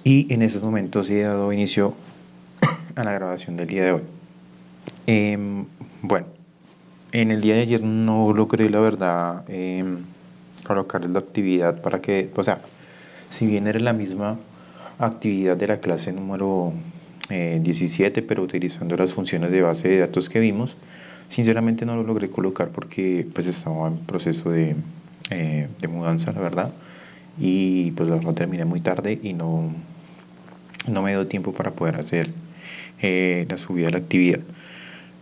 y en estos momentos he dado inicio a la grabación del día de hoy. Bueno, en el día de ayer no logré, la verdad, colocar la actividad para que, o sea, si bien era la misma actividad de la clase número 17, pero utilizando las funciones de base de datos que vimos, sinceramente no lo logré colocar porque pues estaba en proceso de mudanza, la verdad, y pues la verdad terminé muy tarde y no me dio tiempo para poder hacer la subida de la actividad.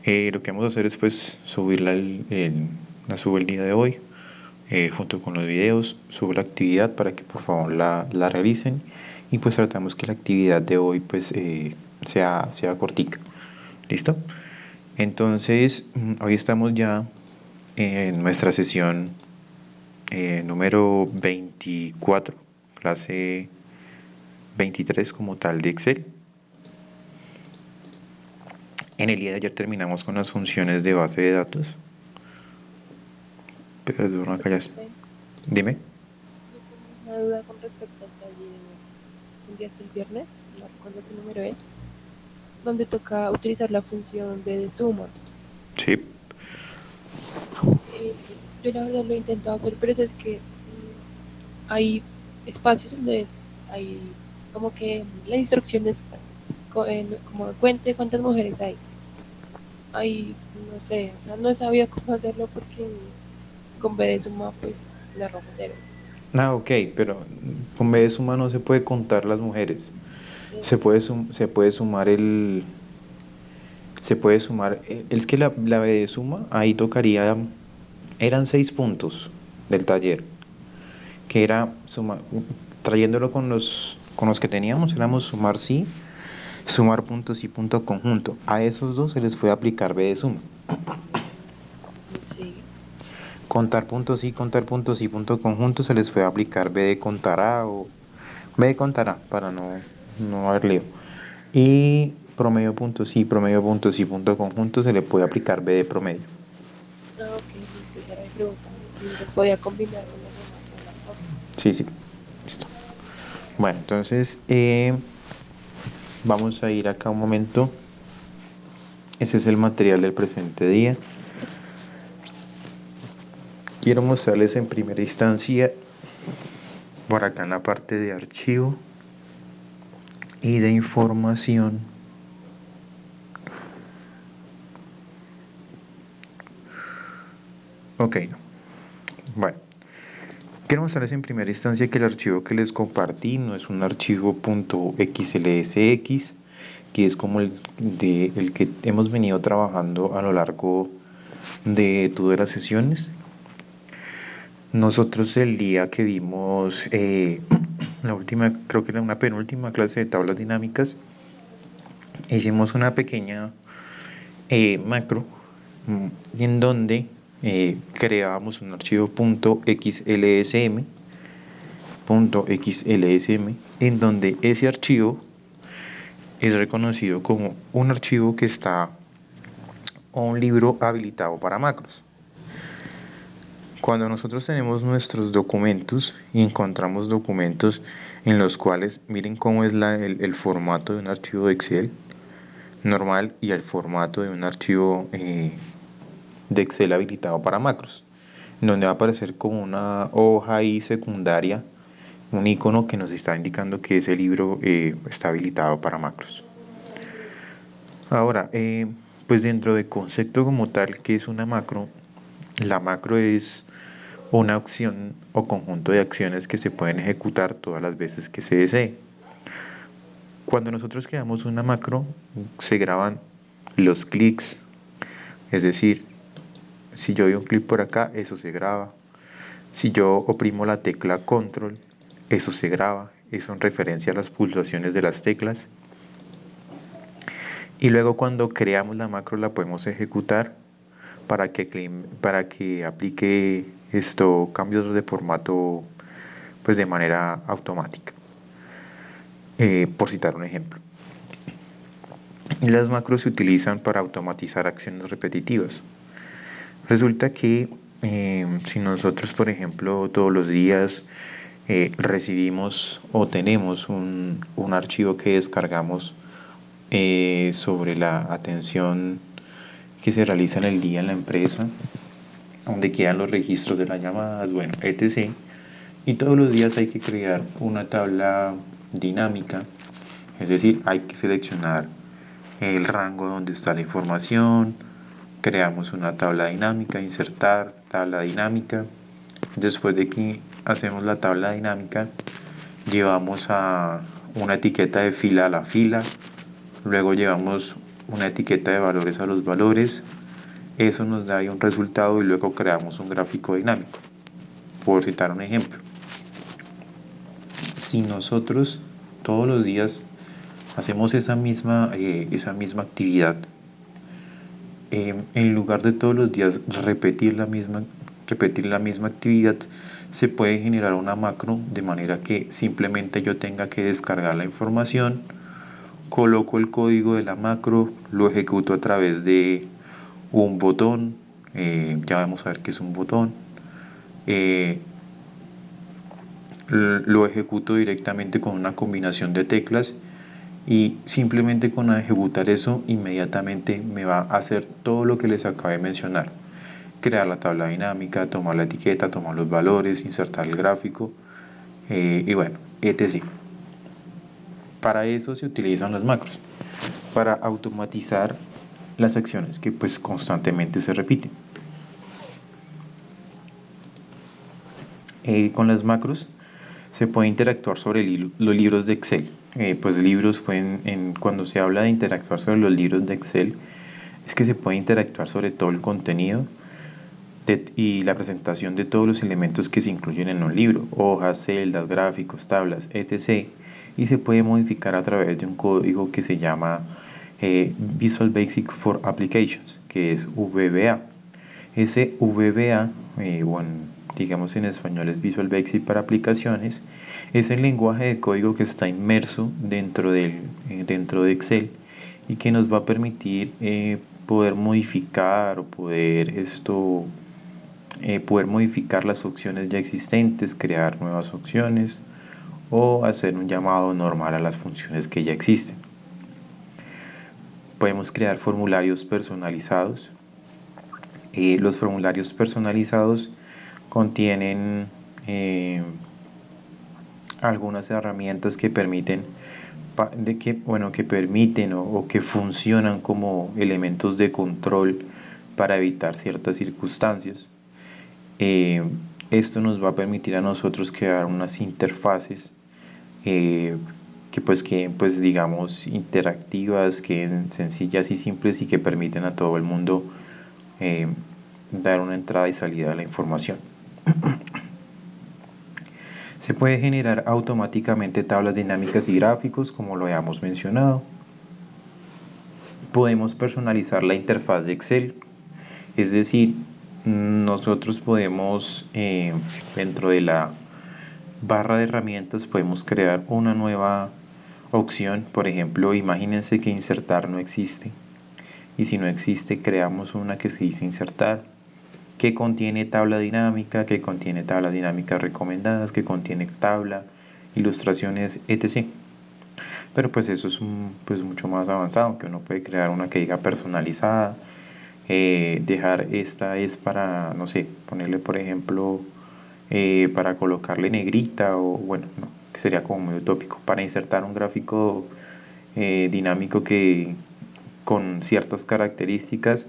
Lo que vamos a hacer es pues subirla la subo el día de hoy junto con los videos, subo la actividad para que por favor la realicen y pues tratamos que la actividad de hoy pues sea cortica. ¿Listo? Entonces, hoy estamos ya en nuestra sesión número 24, clase 23 como tal de Excel. En el día de ayer terminamos con las funciones de base de datos. Perdón, acá ya. Dime. Yo tengo una duda con respecto al taller que enviaste el viernes, no recuerdo qué número es, donde toca utilizar la función de suma. Sí. Yo la verdad lo he intentado hacer, pero es que hay espacios donde hay como que las instrucciones como cuente cuántas mujeres hay. Hay, no sé, o sea, no he sabido cómo hacerlo porque con B de suma pues le arroja cero. Ah, ok, pero con B de suma no se puede contar las mujeres. Eso. Se puede sumar se puede sumar, es que la B de suma, ahí tocaría, eran 6 puntos del taller, que era trayéndolo con los que teníamos, éramos sumar sí, sumar puntos y punto conjunto. A esos dos se les fue a aplicar B de suma. Sí. Contar puntos y contar puntos y punto conjunto se les fue a aplicar B de contará o B de contará para no haber lío. Y promedio puntos y punto conjunto se le puede aplicar B de promedio. Ah, ok, listo, ya era mi pregunta. Si los podía combinar con los demás de una forma. Sí, sí, listo. Bueno, entonces vamos a ir acá un momento. Ese es el material del presente día. Quiero mostrarles en primera instancia, por acá en la parte de archivo y de información. Ok, bueno. Quiero mostrarles en primera instancia que el archivo que les compartí no es un archivo .xlsx, que es como el que hemos venido trabajando a lo largo de todas las sesiones. Nosotros el día que vimos la última, creo que era una penúltima clase de tablas dinámicas, hicimos una pequeña macro en donde creábamos un archivo .xlsm .xlsm, en donde ese archivo es reconocido como un archivo que está o un libro habilitado para macros. Cuando nosotros tenemos nuestros documentos y encontramos documentos en los cuales, miren cómo es el formato de un archivo de Excel normal y el formato de un archivo de Excel habilitado para macros, donde va a aparecer como una hoja ahí secundaria, un icono que nos está indicando que ese libro está habilitado para macros. Ahora, pues dentro de concepto como tal, que es una macro? La macro es una acción o conjunto de acciones que se pueden ejecutar todas las veces que se desee. Cuando nosotros creamos una macro, se graban los clics, es decir, si yo doy un clic por acá, eso se graba. Si yo oprimo la tecla control, eso se graba. Eso en referencia a las pulsaciones de las teclas. Y luego cuando creamos la macro la podemos ejecutar para que aplique cambios de formato pues de manera automática. Por citar un ejemplo. Las macros se utilizan para automatizar acciones repetitivas. Resulta que si nosotros, por ejemplo, todos los días recibimos o tenemos un archivo que descargamos sobre la atención que se realiza en el día en la empresa, donde quedan los registros de las llamadas, bueno, etc. Y todos los días hay que crear una tabla dinámica, es decir, hay que seleccionar el rango donde está la información, creamos una tabla dinámica, insertar tabla dinámica. Después de que hacemos la tabla dinámica, llevamos a una etiqueta de fila a la fila, luego llevamos una etiqueta de valores a los valores, eso nos da ahí un resultado y luego creamos un gráfico dinámico, por citar un ejemplo. Si nosotros todos los días hacemos esa misma actividad, en lugar de todos los días repetir la misma actividad, se puede generar una macro de manera que simplemente yo tenga que descargar la información, coloco el código de la macro, lo ejecuto a través de un botón, ya vamos a ver qué es un botón, eh, lo ejecuto directamente con una combinación de teclas y simplemente con ejecutar eso inmediatamente me va a hacer todo lo que les acabé de mencionar: crear la tabla dinámica, tomar la etiqueta, tomar los valores, insertar el gráfico, y bueno, etc. Para eso se utilizan las macros, para automatizar las acciones que pues constantemente se repiten. Con las macros se puede interactuar sobre los libros de Excel. Pues libros cuando se habla de interactuar sobre los libros de Excel, es que se puede interactuar sobre todo el contenido y la presentación de todos los elementos que se incluyen en un libro: hojas, celdas, gráficos, tablas, etc. Y se puede modificar a través de un código que se llama Visual Basic for Applications, que es VBA. Ese VBA, bueno, digamos en español es Visual Basic para aplicaciones, es el lenguaje de código que está inmerso dentro de Excel y que nos va a permitir poder modificar o poder modificar las opciones ya existentes, crear nuevas opciones o hacer un llamado normal a las funciones que ya existen. Podemos crear formularios personalizados. Los formularios personalizados contienen algunas herramientas que permiten que permiten o que funcionan como elementos de control para evitar ciertas circunstancias. Eh, Esto nos va a permitir a nosotros crear unas interfaces eh, que digamos interactivas, que sencillas y simples y que permiten a todo el mundo eh, dar una entrada y salida de la información. Se puede generar automáticamente tablas dinámicas y gráficos, como lo habíamos mencionado. Podemos personalizar la interfaz de Excel, es decir, nosotros podemos, dentro de la barra de herramientas, podemos crear una nueva opción. Por ejemplo, imagínense que insertar no existe, y si no existe, creamos una que se dice insertar, que contiene tabla dinámica, que contiene tablas dinámicas recomendadas, que contiene tabla, ilustraciones, etc. Pero pues eso es pues mucho más avanzado, que uno puede crear una que diga personalizada, dejar esta es para, no sé, ponerle por ejemplo, para colocarle negrita o bueno, no, que sería como muy utópico, para insertar un gráfico dinámico que con ciertas características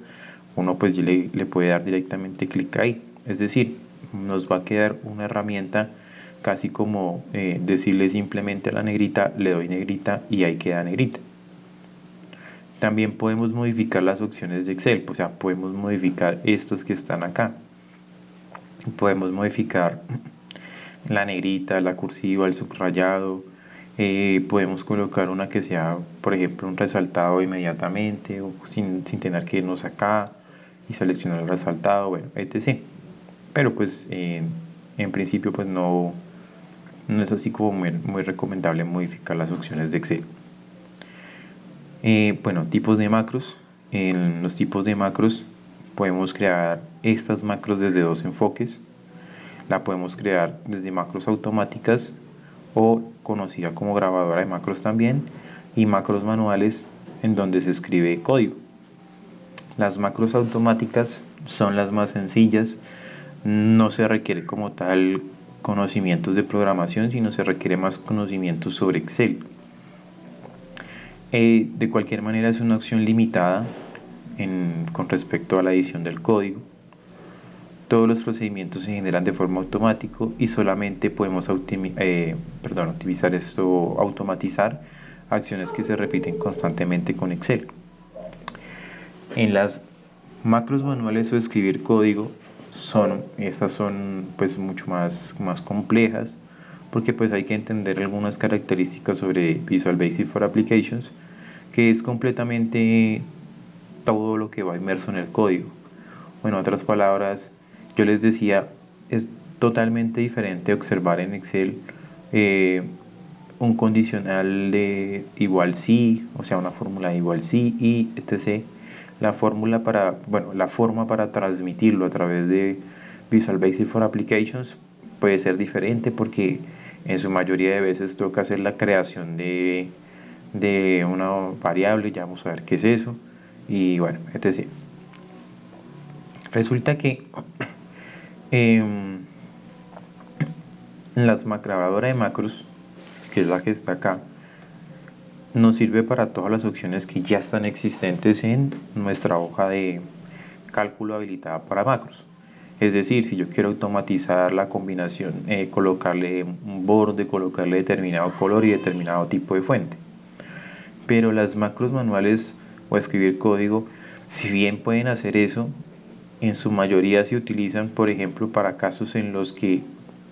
uno pues le puede dar directamente clic ahí. Es decir, nos va a quedar una herramienta casi como decirle simplemente a la negrita, le doy negrita y ahí queda negrita. También podemos modificar las opciones de Excel, o sea, podemos modificar estos que están acá. Podemos modificar la negrita, la cursiva, el subrayado. Podemos colocar una que sea, por ejemplo, un resaltado inmediatamente o sin tener que irnos acá y seleccionar el resaltado, bueno, etc. Pero pues en principio pues no es así como muy recomendable modificar las opciones de Excel. Bueno, tipos de macros. En los tipos de macros podemos crear estas macros desde dos enfoques. La podemos crear desde macros automáticas o conocida como grabadora de macros también, y macros manuales en donde se escribe código. Las macros automáticas son las más sencillas, no se requiere como tal conocimientos de programación, sino se requiere más conocimientos sobre Excel. De cualquier manera es una opción limitada con respecto a la edición del código. Todos los procedimientos se generan de forma automática y solamente podemos automatizar acciones que se repiten constantemente con Excel. En las macros manuales o escribir código estas son pues mucho más complejas, porque pues hay que entender algunas características sobre Visual Basic for Applications, que es completamente todo lo que va inmerso en el código. Bueno, en otras palabras, yo les decía, es totalmente diferente observar en Excel eh, un condicional de igual sí, o sea, una fórmula de igual sí y etc. La forma para transmitirlo a través de Visual Basic for Applications puede ser diferente, porque en su mayoría de veces toca hacer la creación de una variable, ya vamos a ver qué es eso, y bueno, etc. Resulta que em, las grabadora de macros, que es la que está acá, nos sirve para todas las opciones que ya están existentes en nuestra hoja de cálculo habilitada para macros. Es decir, si yo quiero automatizar la combinación, colocarle un borde, colocarle determinado color y determinado tipo de fuente. Pero las macros manuales o escribir código, si bien pueden hacer eso, en su mayoría se utilizan, por ejemplo, para casos en los que,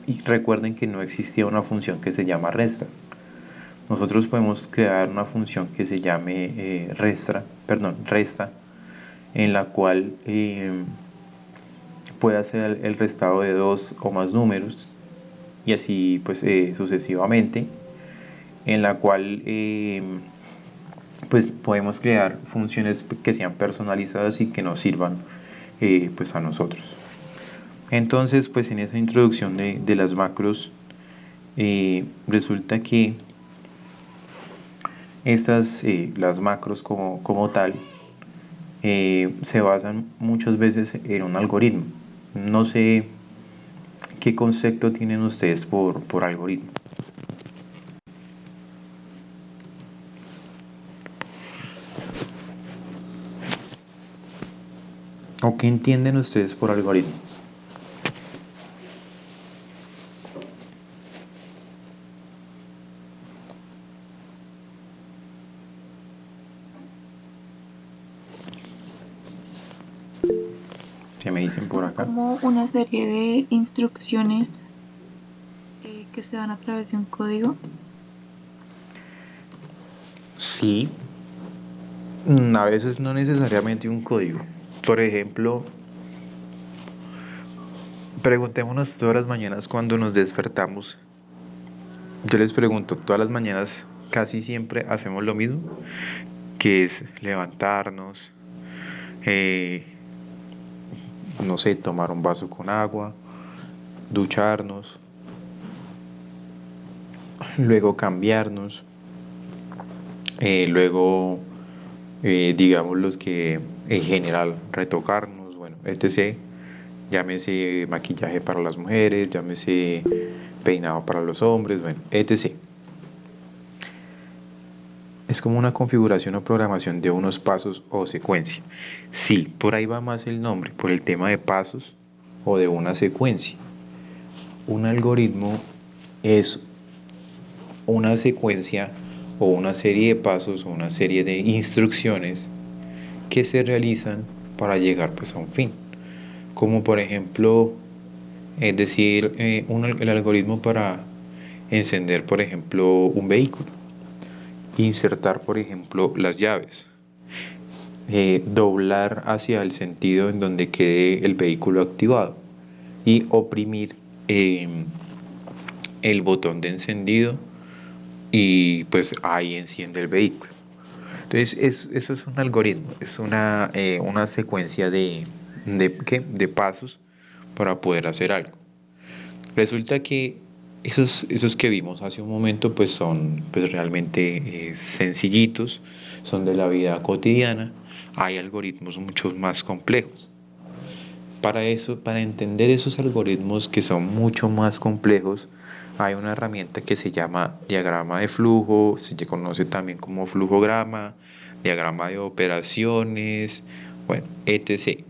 y recuerden que no existía una función que se llama resta. Nosotros podemos crear una función que se llame resta, en la cual puede hacer el restado de dos o más números, y así pues sucesivamente, en la cual pues podemos crear funciones que sean personalizadas y que nos sirvan pues a nosotros. Entonces, pues en esa introducción de las macros, resulta que las macros como tal, se basan muchas veces en un algoritmo. No sé qué concepto tienen ustedes por algoritmo. ¿O qué entienden ustedes por algoritmo? ¿Qué me dicen por Son acá? como una serie de instrucciones que se dan a través de un código. Sí, a veces no necesariamente un código. Por ejemplo, preguntémonos todas las mañanas cuando nos despertamos. Yo les pregunto, todas las mañanas casi siempre hacemos lo mismo, que es levantarnos, eh, no sé, tomar un vaso con agua, ducharnos, luego cambiarnos, luego, digamos, los que en general retocarnos, bueno, etc. Llámese maquillaje para las mujeres, llámese peinado para los hombres, bueno, etc. Es como una configuración o programación de unos pasos o secuencia. Sí, por ahí va más el nombre, por el tema de pasos o de una secuencia. Un algoritmo es una secuencia o una serie de pasos o una serie de instrucciones que se realizan para llegar pues a un fin. Como por ejemplo, es decir, el algoritmo para encender, por ejemplo, un vehículo, insertar, por ejemplo, las llaves, doblar hacia el sentido en donde quede el vehículo activado y oprimir el botón de encendido, y pues ahí enciende el vehículo. Entonces eso es un algoritmo, es una secuencia de pasos para poder hacer algo. Resulta que esos que vimos hace un momento pues son pues realmente sencillitos, son de la vida cotidiana. Hay algoritmos mucho más complejos. Para eso, para entender esos algoritmos que son mucho más complejos, hay una herramienta que se llama diagrama de flujo, se conoce también como flujograma, diagrama de operaciones, bueno, etc.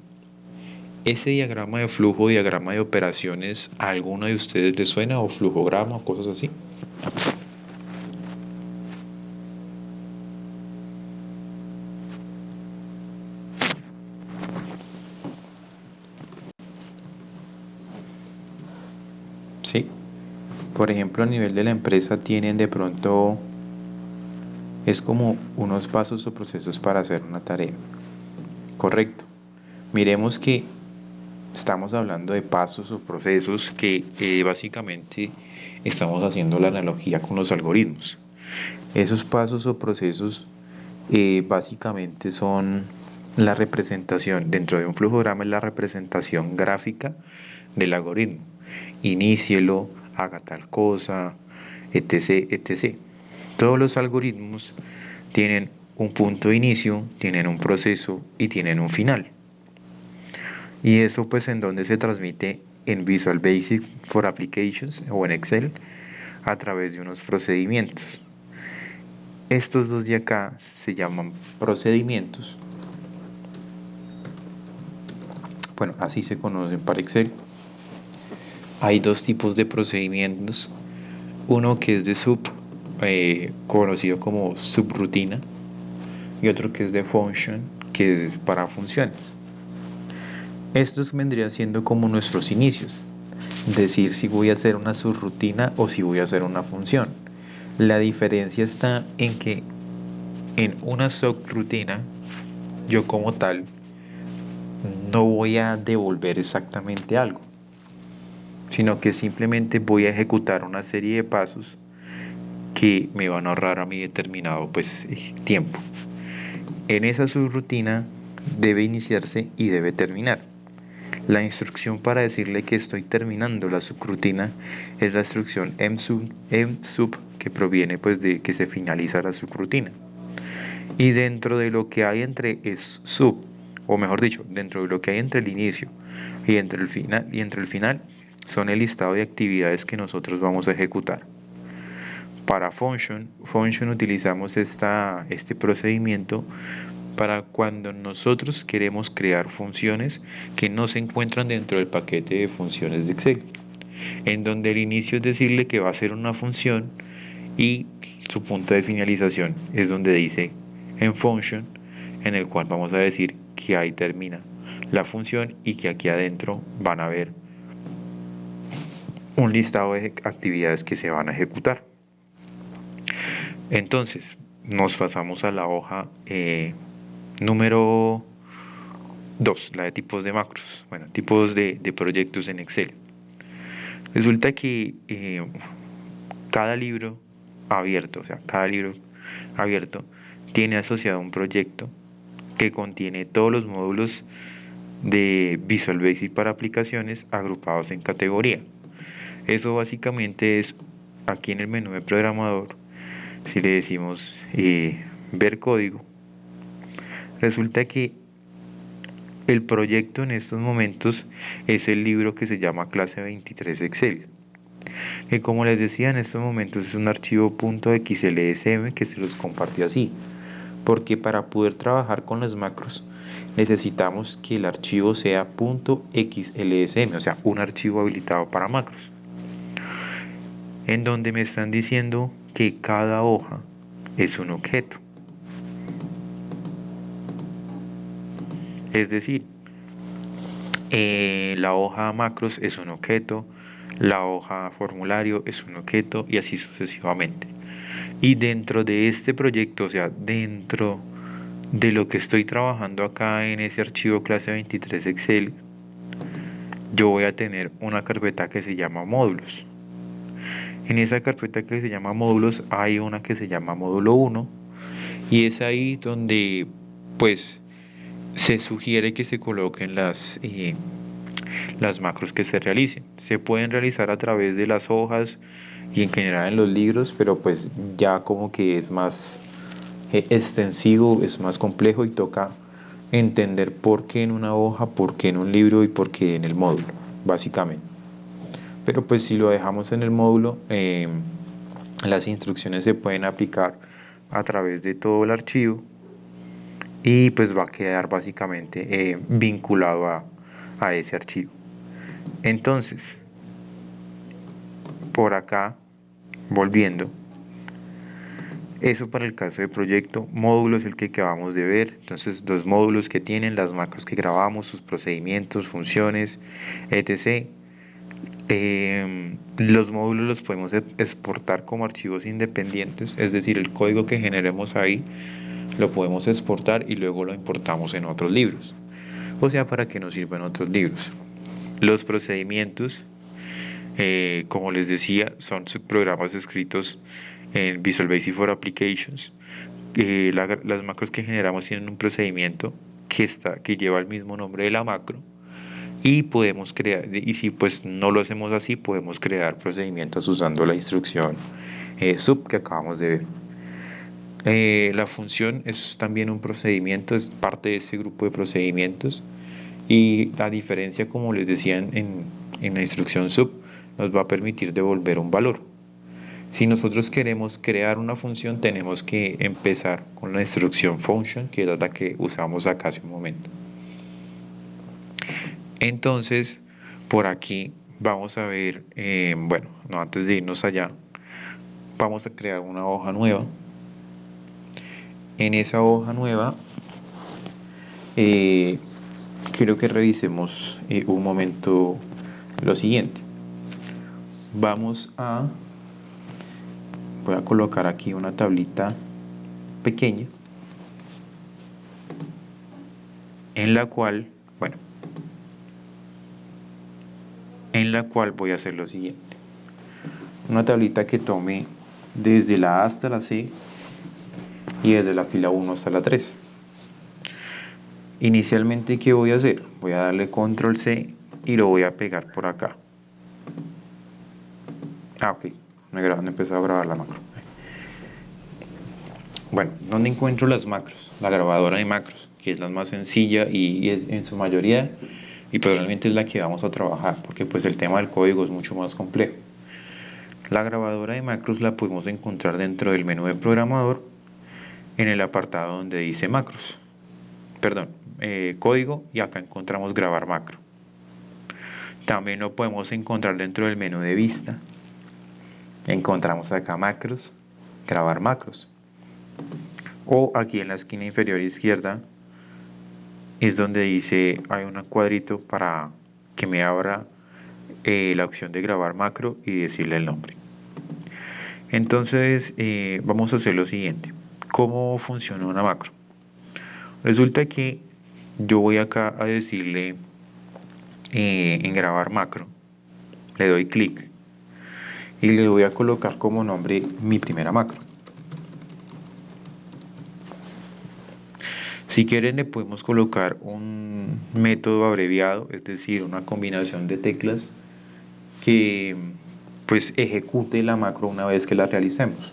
Ese diagrama de flujo, diagrama de operaciones, ¿a alguno de ustedes le suena o flujograma o cosas así? Sí. Por ejemplo, a nivel de la empresa tienen de pronto, es como unos pasos o procesos para hacer una tarea. Correcto. Miremos que estamos hablando de pasos o procesos que básicamente estamos haciendo la analogía con los algoritmos. Esos pasos o procesos básicamente son la representación, dentro de un flujograma es la representación gráfica del algoritmo. Inícielo, haga tal cosa, etc, etc. Todos los algoritmos tienen un punto de inicio, tienen un proceso y tienen un final. Y eso pues en donde se transmite en Visual Basic for Applications o en Excel a través de unos procedimientos. Estos dos de acá se llaman procedimientos. Bueno, así se conocen para Excel. Hay dos tipos de procedimientos. Uno que es de conocido como subrutina, y otro que es de function, que es para funciones. Estos vendrían siendo como nuestros inicios. Decir si voy a hacer una subrutina o si voy a hacer una función. La diferencia está en que en una subrutina yo como tal no voy a devolver exactamente algo, sino que simplemente voy a ejecutar una serie de pasos que me van a ahorrar a mí determinado pues, tiempo. En esa subrutina debe iniciarse y debe terminar. La instrucción para decirle que estoy terminando la subrutina es la instrucción msub, que proviene pues de que se finaliza la subrutina. Y dentro de lo que hay entre sub, o mejor dicho, dentro de lo que hay entre el inicio y entre el final, son el listado de actividades que nosotros vamos a ejecutar. Para function utilizamos este procedimiento para cuando nosotros queremos crear funciones que no se encuentran dentro del paquete de funciones de Excel, en donde el inicio es decirle que va a ser una función y su punto de finalización es donde dice en function, en el cual vamos a decir que ahí termina la función y que aquí adentro van a ver un listado de actividades que se van a ejecutar. Entonces, nos pasamos a la hoja número 2, la de tipos de macros, bueno, tipos de proyectos en Excel. Resulta que cada libro abierto, o sea, cada libro abierto tiene asociado un proyecto que contiene todos los módulos de Visual Basic para aplicaciones agrupados en categoría. Eso básicamente es aquí en el menú de programador, si le decimos ver código, resulta que el proyecto en estos momentos es el libro que se llama clase 23 Excel, que como les decía en estos momentos es un archivo .xlsm que se los compartió así, porque para poder trabajar con las macros necesitamos que el archivo sea .xlsm, o sea, un archivo habilitado para macros, en donde me están diciendo que cada hoja es un objeto. Es decir, la hoja macros es un objeto, la hoja formulario es un objeto y así sucesivamente. Y dentro de este proyecto, o sea, dentro de lo que estoy trabajando acá en ese archivo clase 23 Excel, yo voy a tener una carpeta que se llama módulos. En esa carpeta que se llama módulos hay una que se llama módulo 1 y es ahí donde pues se sugiere que se coloquen las macros que se realicen. Se pueden realizar a través de las hojas y en general en los libros, pero pues ya como que es más extensivo, es más complejo y toca entender por qué en una hoja, por qué en un libro y por qué en el módulo, básicamente. Pero pues si lo dejamos en el módulo, las instrucciones se pueden aplicar a través de todo el archivo y pues va a quedar básicamente vinculado a ese archivo. Entonces, por acá, volviendo, eso para el caso de proyecto. Módulo es el que acabamos de ver. Entonces, los módulos que tienen, las macros que grabamos, sus procedimientos, funciones, etc. Los módulos los podemos exportar como archivos independientes, es decir, el código que generemos ahí lo podemos exportar y luego lo importamos en otros libros. O sea, para que nos sirvan otros libros. Los procedimientos, como les decía, son subprogramas escritos en Visual Basic for Applications. Las macros que generamos tienen un procedimiento que lleva el mismo nombre de la macro y podemos crear, y si pues no lo hacemos así, podemos crear procedimientos usando la instrucción sub que acabamos de ver. La función es también un procedimiento, es parte de ese grupo de procedimientos y a diferencia, como les decía en la instrucción sub, nos va a permitir devolver un valor. Si nosotros queremos crear una función, tenemos que empezar con la instrucción function, que era la que usamos acá hace un momento. Entonces, por aquí vamos a ver, bueno, no, antes de irnos allá, vamos a crear una hoja nueva. En esa hoja nueva, quiero que revisemos un momento lo siguiente. Voy a colocar aquí una tablita pequeña en la cual, bueno, voy a hacer lo siguiente. Una tablita que tome desde la A hasta la C y desde la fila 1 hasta la 3. Inicialmente, ¿qué voy a hacer? Voy a darle control C y lo voy a pegar por acá. Ok, no he empezado a grabar la macro. Bueno, ¿dónde encuentro las macros? La grabadora de macros, que es la más sencilla y es en su mayoría, y probablemente es la que vamos a trabajar, porque pues el tema del código es mucho más complejo. La grabadora de macros la podemos encontrar dentro del menú de programador, en el apartado donde dice macros. Perdón, código, y acá encontramos grabar macro. También lo podemos encontrar dentro del menú de vista. Encontramos acá macros, grabar macros. O aquí en la esquina inferior izquierda es donde dice, hay un cuadrito para que me abra la opción de grabar macro y decirle el nombre. Entonces vamos a hacer lo siguiente. ¿Cómo funciona una macro? Resulta que yo voy acá a decirle en grabar macro, le doy clic y le voy a colocar como nombre mi primera macro. Si quieren le podemos colocar un método abreviado, es decir, una combinación de teclas que pues ejecute la macro una vez que la realicemos.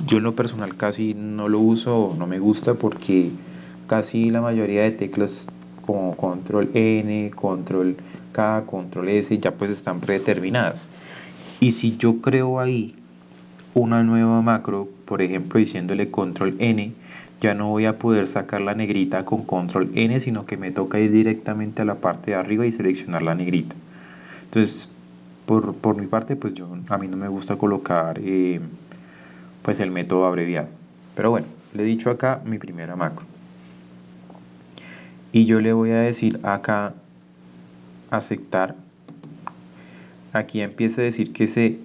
Yo en lo personal casi no lo uso, no me gusta porque casi la mayoría de teclas como control N, control K, control S ya pues están predeterminadas. Y si yo creo ahí una nueva macro, por ejemplo diciéndole control N, ya no voy a poder sacar la negrita con control N, sino que me toca ir directamente a la parte de arriba y seleccionar la negrita. Entonces, por mi parte, pues a mí no me gusta colocar pues el método abreviado. Pero bueno, le he dicho acá mi primera macro. Y yo le voy a decir acá aceptar. Aquí empieza a decir que se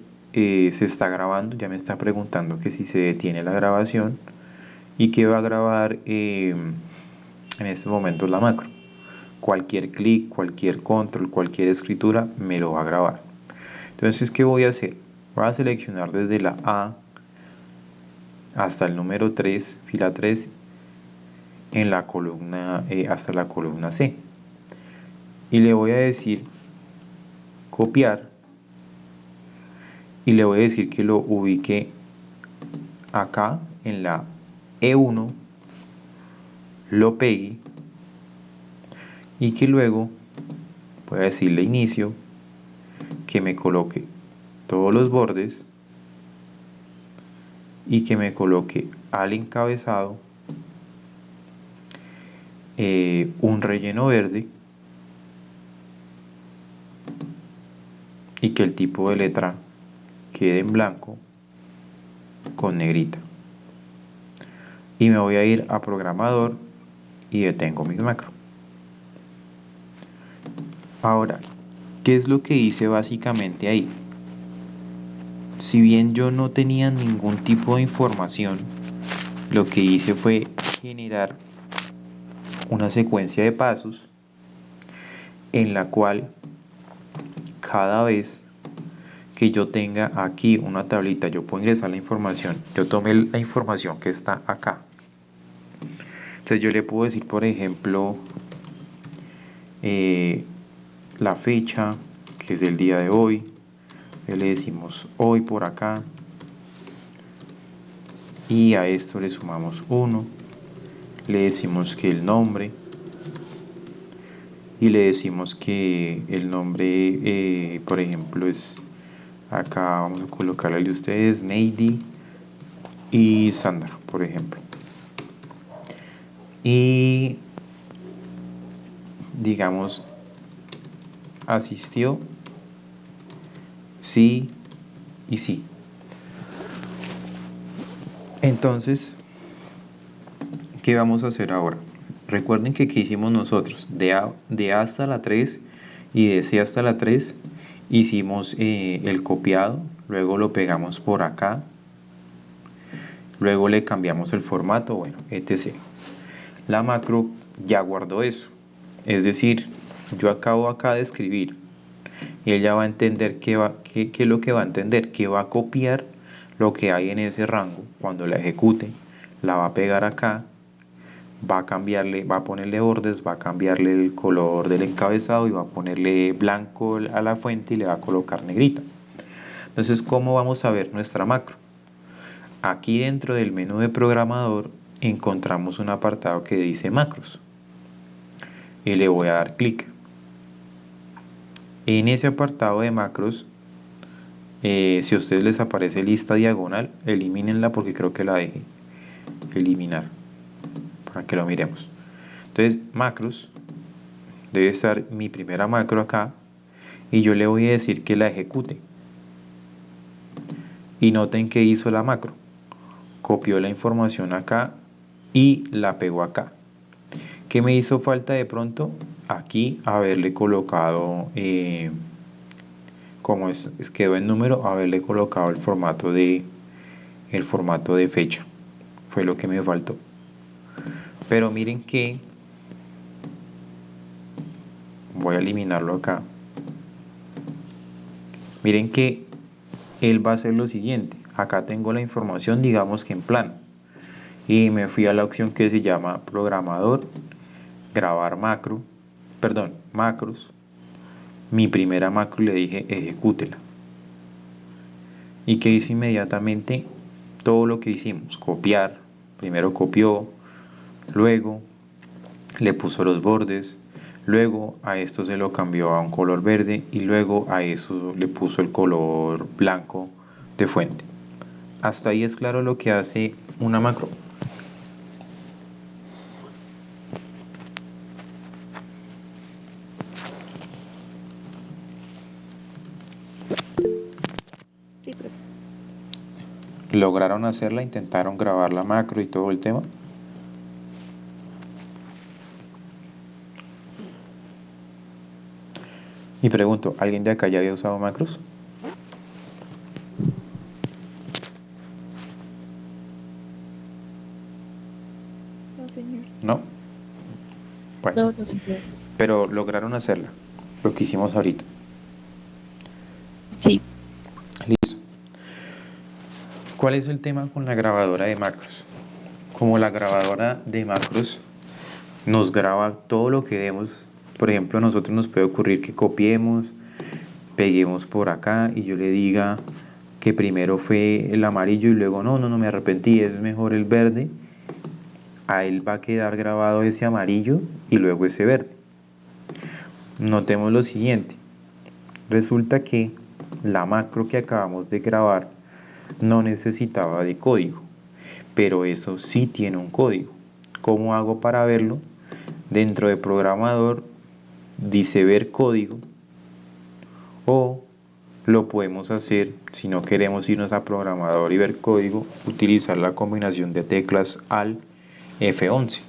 está grabando, ya me está preguntando que si se detiene la grabación y que va a grabar en este momento la macro. Cualquier clic, cualquier control, cualquier escritura me lo va a grabar. Entonces, ¿qué voy a hacer? Voy a seleccionar desde la A hasta el número 3, fila 3, en la columna, hasta la columna C. Y le voy a decir copiar y le voy a decir que lo ubique acá en la E1, lo pegue y que luego voy a decirle inicio, que me coloque todos los bordes y que me coloque al encabezado un relleno verde y que el tipo de letra quede en blanco con negrita. Y me voy a ir a programador y detengo mi macro. Ahora, ¿qué es lo que hice básicamente ahí? Si bien yo no tenía ningún tipo de información, lo que hice fue generar una secuencia de pasos en la cual cada vez que yo tenga aquí una tablita, yo puedo ingresar la información, yo tomé la información que está acá. Entonces yo le puedo decir, por ejemplo, la fecha, que es del día de hoy, le decimos hoy por acá, y a esto le sumamos 1, le decimos que el nombre, y le decimos que el nombre, por ejemplo, es, acá vamos a colocarle de ustedes, Neidy y Sandra, por ejemplo. Y digamos, asistió, sí y sí. Entonces, ¿qué vamos a hacer ahora? Recuerden que ¿qué hicimos nosotros? De A hasta la 3 y de C hasta la 3 hicimos el copiado, luego lo pegamos por acá, luego le cambiamos el formato, bueno, etc. La macro ya guardó eso. Es decir, yo acabo acá de escribir y ella va a entender qué es lo que va a entender, que va a copiar lo que hay en ese rango. Cuando la ejecute, la va a pegar acá, va a cambiarle, va a ponerle bordes, va a cambiarle el color del encabezado y va a ponerle blanco a la fuente y le va a colocar negrita. Entonces, ¿cómo vamos a ver nuestra macro? Aquí dentro del menú de programador encontramos un apartado que dice macros y le voy a dar clic. En ese apartado de macros, si a ustedes les aparece lista diagonal, elimínenla porque creo que la dejé. Eliminar, para que lo miremos. Entonces, macros, debe estar mi primera macro acá y yo le voy a decir que la ejecute. Y noten que hizo la macro. Copió la información acá y la pegó acá. ¿Qué me hizo falta de pronto? Aquí haberle colocado, como quedó en número, haberle colocado el formato de fecha. Fue lo que me faltó. Pero miren que voy a eliminarlo acá. Miren que él va a hacer lo siguiente. Acá tengo la información, digamos que en plano. Y me fui a la opción que se llama programador, grabar macro, perdón, macros. Mi primera macro le dije ejecútela. ¿Y qué hizo inmediatamente? Todo lo que hicimos, copiar. Primero copió, luego le puso los bordes, luego a esto se lo cambió a un color verde y luego a eso le puso el color blanco de fuente. Hasta ahí es claro lo que hace una macro. Sí, profe. ¿Lograron hacerla? ¿Intentaron grabar la macro y todo el tema? Y pregunto, ¿alguien de acá ya había usado macros? No, señor. ¿No? Bueno, No, señor. pero lograron hacerla, lo que hicimos ahorita. Sí. Listo. ¿Cuál es el tema con la grabadora de macros? Como la grabadora de macros nos graba todo lo que demos, por ejemplo, a nosotros nos puede ocurrir que copiemos, peguemos por acá y yo le diga que primero fue el amarillo y luego no, me arrepentí, es mejor el verde, a él va a quedar grabado ese amarillo y luego ese verde. Notemos lo siguiente, resulta que la macro que acabamos de grabar no necesitaba de código, pero eso sí tiene un código. ¿Cómo hago para verlo? Dentro de programador dice ver código, o lo podemos hacer, si no queremos irnos a programador y ver código, utilizar la combinación de teclas Alt F11.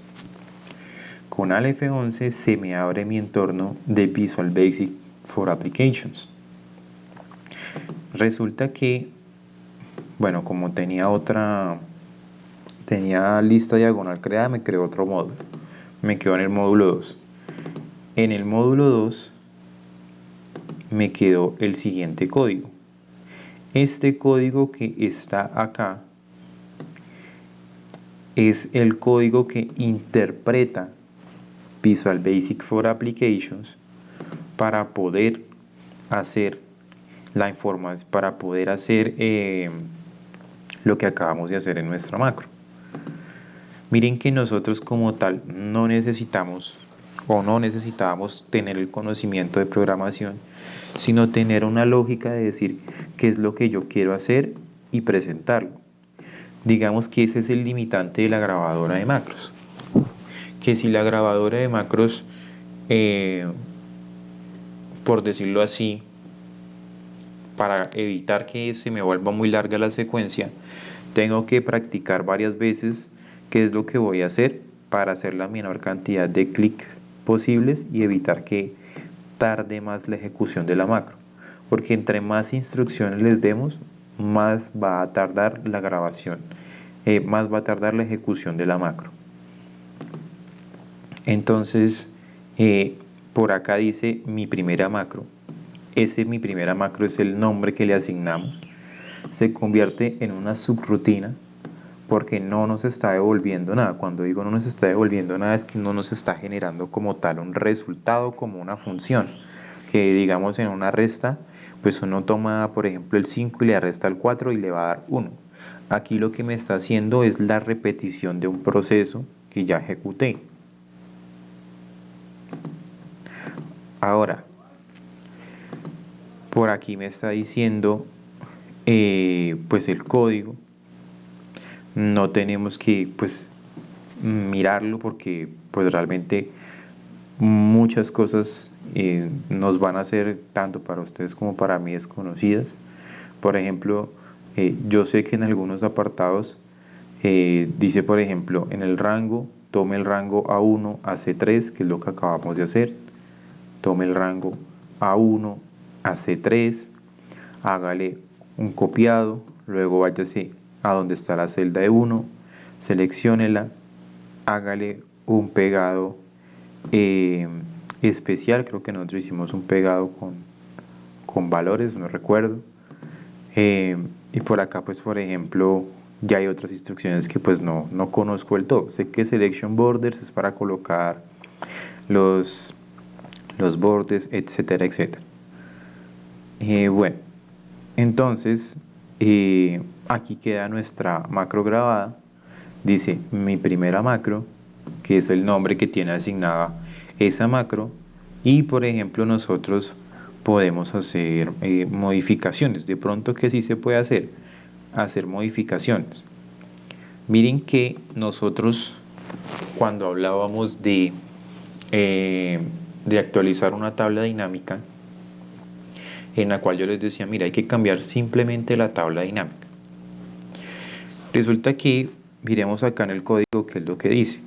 Con Alt F11 se me abre mi entorno de Visual Basic for Applications. Resulta que, bueno, como tenía lista diagonal creada, me creó otro módulo. Me quedo en el módulo 2. En el módulo 2 me quedó el siguiente código. Este código que está acá es el código que interpreta Visual Basic for Applications para poder hacer la información, para poder hacer lo que acabamos de hacer en nuestra macro. Miren que nosotros como tal no necesitábamos tener el conocimiento de programación, sino tener una lógica de decir qué es lo que yo quiero hacer y presentarlo. Digamos que ese es el limitante de la grabadora de macros. Que si la grabadora de macros, por decirlo así, para evitar que se me vuelva muy larga la secuencia, tengo que practicar varias veces qué es lo que voy a hacer para hacer la menor cantidad de clics posibles y evitar que tarde más la ejecución de la macro. Porque entre más instrucciones les demos, más va a tardar la grabación, más va a tardar la ejecución de la macro. Entonces, por acá dice mi primera macro. Mi primera macro es el nombre que le asignamos. Se convierte en una subrutina porque no nos está devolviendo nada. Cuando digo no nos está devolviendo nada es que no nos está generando como tal un resultado, como una función. Que digamos en una resta, pues uno toma por ejemplo el 5 y le resta el 4 y le va a dar 1. Aquí lo que me está haciendo es la repetición de un proceso que ya ejecuté. Ahora, por aquí me está diciendo pues el código. No tenemos que pues mirarlo porque pues realmente muchas cosas nos van a ser tanto para ustedes como para mí desconocidas. Por ejemplo, yo sé que en algunos apartados dice, por ejemplo, en el rango, tome el rango A1 a C3, que es lo que acabamos de hacer. Tome el rango A1 a C3, hágale un copiado, luego váyase a donde está la celda de 1, selecciónela, hágale un pegado especial, creo que nosotros hicimos un pegado con valores, no recuerdo. Y por acá pues por ejemplo ya hay otras instrucciones que pues no conozco del todo. Sé que selection borders es para colocar los bordes, etcétera, etcétera. Bueno, entonces aquí queda nuestra macro grabada. Dice mi primera macro, que es el nombre que tiene asignada esa macro, y por ejemplo nosotros podemos hacer modificaciones. De pronto que sí se puede hacer modificaciones. Miren que nosotros cuando hablábamos de actualizar una tabla dinámica, en la cual yo les decía, mira, hay que cambiar simplemente la tabla dinámica. Resulta que miremos acá en el código qué es lo que dice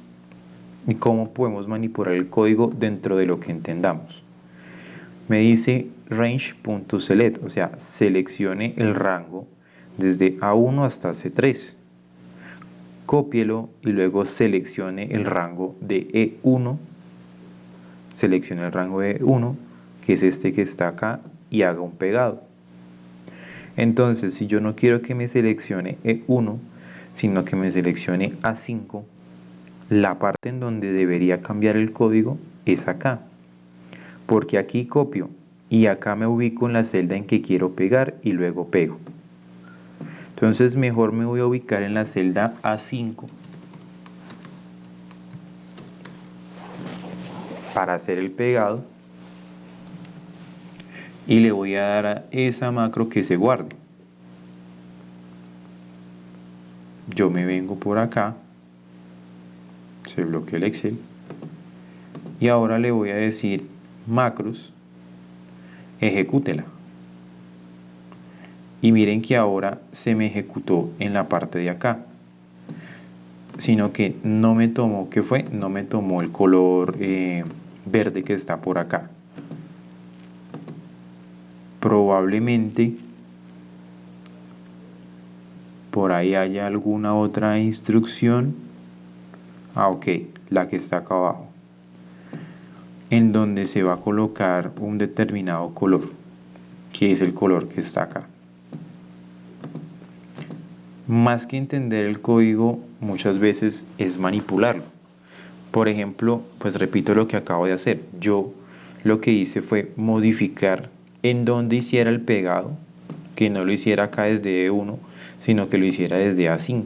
y cómo podemos manipular el código dentro de lo que entendamos. Me dice range.select, o sea, seleccione el rango desde A1 hasta C3. Cópielo y luego seleccione el rango de E1. Seleccione el rango de E1, que es este que está acá, y haga un pegado. Entonces, si yo no quiero que me seleccione E1, sino que me seleccione A5, la parte en donde debería cambiar el código es acá. Porque aquí copio y acá me ubico en la celda en que quiero pegar y luego pego. Entonces mejor me voy a ubicar en la celda A5 para hacer el pegado y le voy a dar a esa macro que se guarde. Yo me vengo por acá, se bloquea el Excel y ahora le voy a decir macros, ejecútela. Y miren que ahora se me ejecutó en la parte de acá, sino que no me tomó, ¿qué fue? No me tomó el color verde que está por acá. Probablemente por ahí haya alguna otra instrucción. Ok, la que está acá abajo, en donde se va a colocar un determinado color, que es el color que está acá. Más que entender el código, muchas veces es manipularlo. Por ejemplo, pues repito lo que acabo de hacer. Yo lo que hice fue modificar en donde hiciera el pegado, que no lo hiciera acá desde E1, sino que lo hiciera desde A5.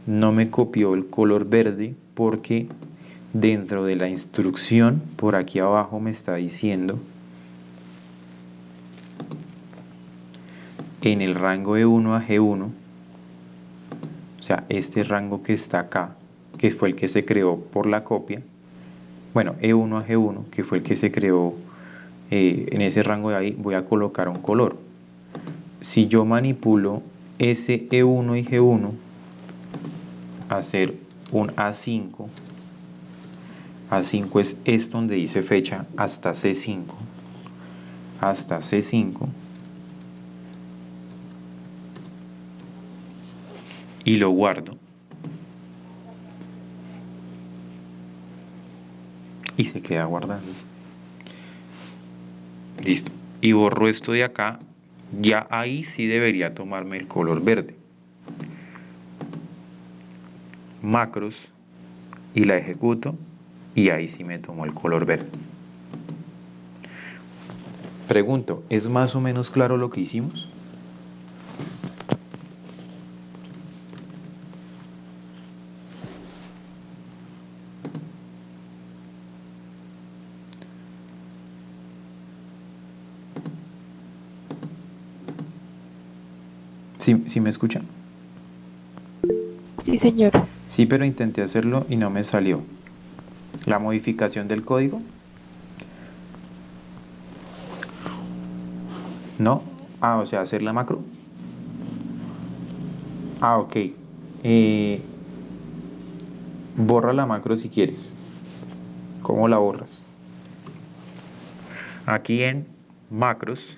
No me copió el color verde porque dentro de la instrucción, por aquí abajo me está diciendo en el rango E1 a G1, o sea, este rango que está acá, que fue el que se creó por la copia, bueno, E1 a G1, que fue el que se creó en ese rango de ahí, voy a colocar un color. Si yo manipulo ese E1 y G1 a hacer un A5, A5 es esto donde dice fecha hasta C5, hasta C5, y lo guardo. Y se queda guardando. Listo. Y borro esto de acá. Ya ahí sí debería tomarme el color verde. Macros. Y la ejecuto. Y ahí sí me tomó el color verde. Pregunto, ¿es más o menos claro lo que hicimos? ¿Sí me escuchan? Sí, señor. Sí, pero intenté hacerlo y no me salió. La modificación del código. ¿No? Ah, o sea, hacer la macro. Ah, ok. Borra la macro si quieres. ¿Cómo la borras? Aquí en macros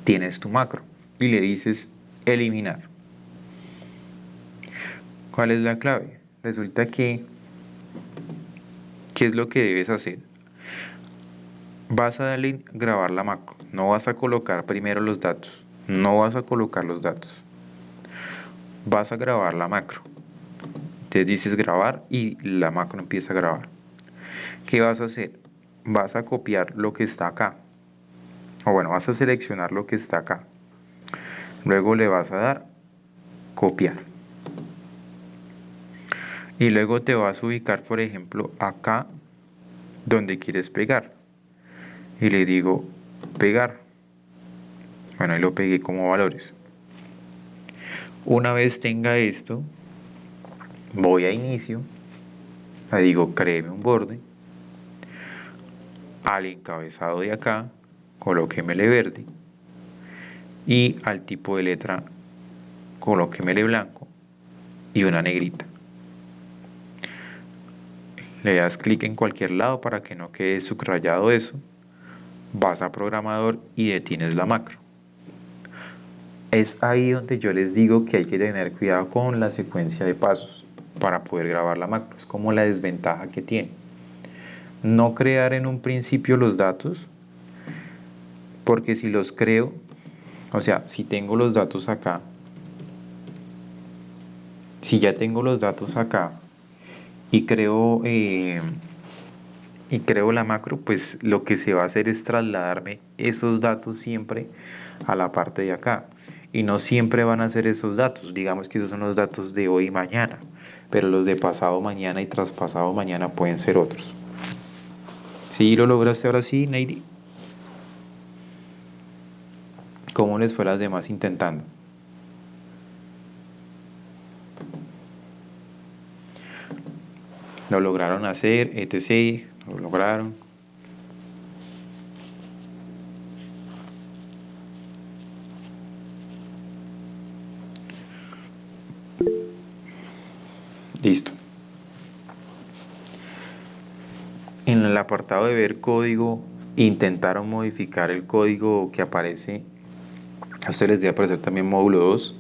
tienes tu macro y le dices eliminar. ¿Cuál es la clave? Resulta que, ¿qué es lo que debes hacer? Vas a darle grabar la macro. No vas a colocar primero los datos. No vas a colocar los datos. Vas a grabar la macro. Entonces dices grabar y la macro empieza a grabar. ¿Qué vas a hacer? Vas a copiar lo que está acá. O bueno, vas a seleccionar lo que está acá. Luego le vas a dar copiar. Y luego te vas a ubicar, por ejemplo, acá donde quieres pegar. Y le digo pegar. Bueno, ahí lo pegué como valores. Una vez tenga esto, voy a inicio. Le digo créeme un borde. Al encabezado de acá, colóquemele verde. Y al tipo de letra, colóquemele blanco y una negrita. Le das clic en cualquier lado para que no quede subrayado eso. Vas a programador y detienes la macro. Es ahí donde yo les digo que hay que tener cuidado con la secuencia de pasos para poder grabar la macro. Es como la desventaja que tiene. No crear en un principio los datos, porque si los creo, o sea, si tengo los datos acá, si ya tengo los datos acá y creo y creo la macro, pues lo que se va a hacer es trasladarme esos datos siempre a la parte de acá. Y no siempre van a ser esos datos. Digamos que esos son los datos de hoy y mañana. Pero los de pasado mañana y traspasado mañana pueden ser otros. ¿Sí lo lograste ahora sí, Neidi? ¿Cómo les fue a las demás intentando? Lo lograron hacer, etc. Lo lograron. Listo. En el apartado de ver código, intentaron modificar el código que aparece. A ustedes les debe aparecer también módulo 2.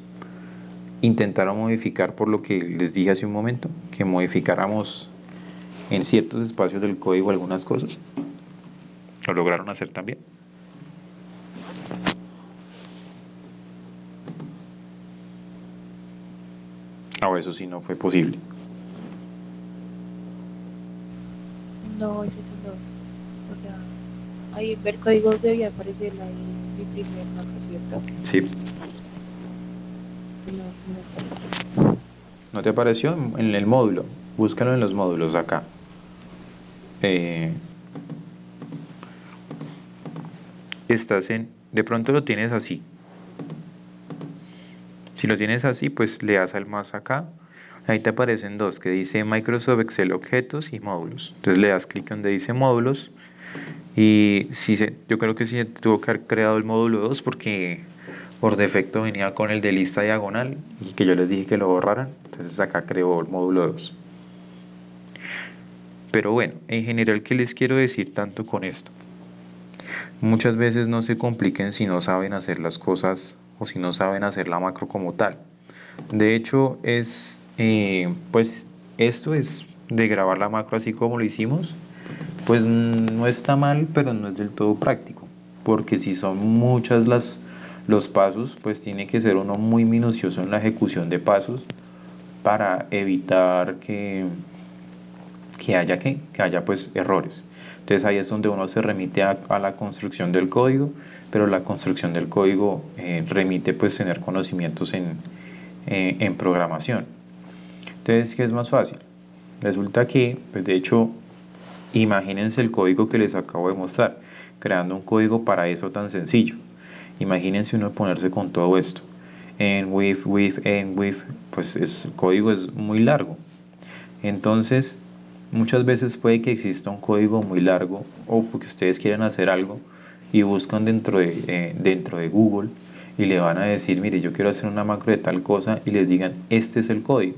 Intentaron modificar por lo que les dije hace un momento, que modificáramos en ciertos espacios del código algunas cosas. Lo lograron hacer también. O eso sí no fue posible. No, eso sí no. O sea, ahí en ver códigos debía aparecer ahí mi primer macro, ¿cierto? Sí. No, no me apareció. ¿No te apareció en el módulo? Búscalo en los módulos acá. Estás en... De pronto lo tienes así. Si lo tienes así, pues le das al más acá. Ahí te aparecen dos, que dice Microsoft Excel Objetos y Módulos. Entonces le das clic donde dice Módulos. Y yo creo que sí se tuvo que haber creado el módulo 2 porque por defecto venía con el de lista diagonal y que yo les dije que lo borraran. Entonces acá creó el módulo 2. Pero bueno, en general, ¿qué les quiero decir tanto con esto? Muchas veces no se compliquen si no saben hacer las cosas o si no saben hacer la macro como tal. De hecho, pues esto es de grabar la macro así como lo hicimos, pues no está mal, pero no es del todo práctico, porque si son muchas los pasos, pues tiene que ser uno muy minucioso en la ejecución de pasos para evitar que haya pues errores. Entonces ahí es donde uno se remite a la construcción del código, pero la construcción del código remite pues tener conocimientos en programación. Entonces, ¿qué es más fácil? Resulta que, pues de hecho, imagínense el código que les acabo de mostrar, creando un código para eso tan sencillo. Imagínense uno ponerse con todo esto. En with, pues el código es muy largo. Entonces, muchas veces puede que exista un código muy largo o porque ustedes quieren hacer algo y buscan dentro de Google y le van a decir, mire, yo quiero hacer una macro de tal cosa y les digan, este es el código.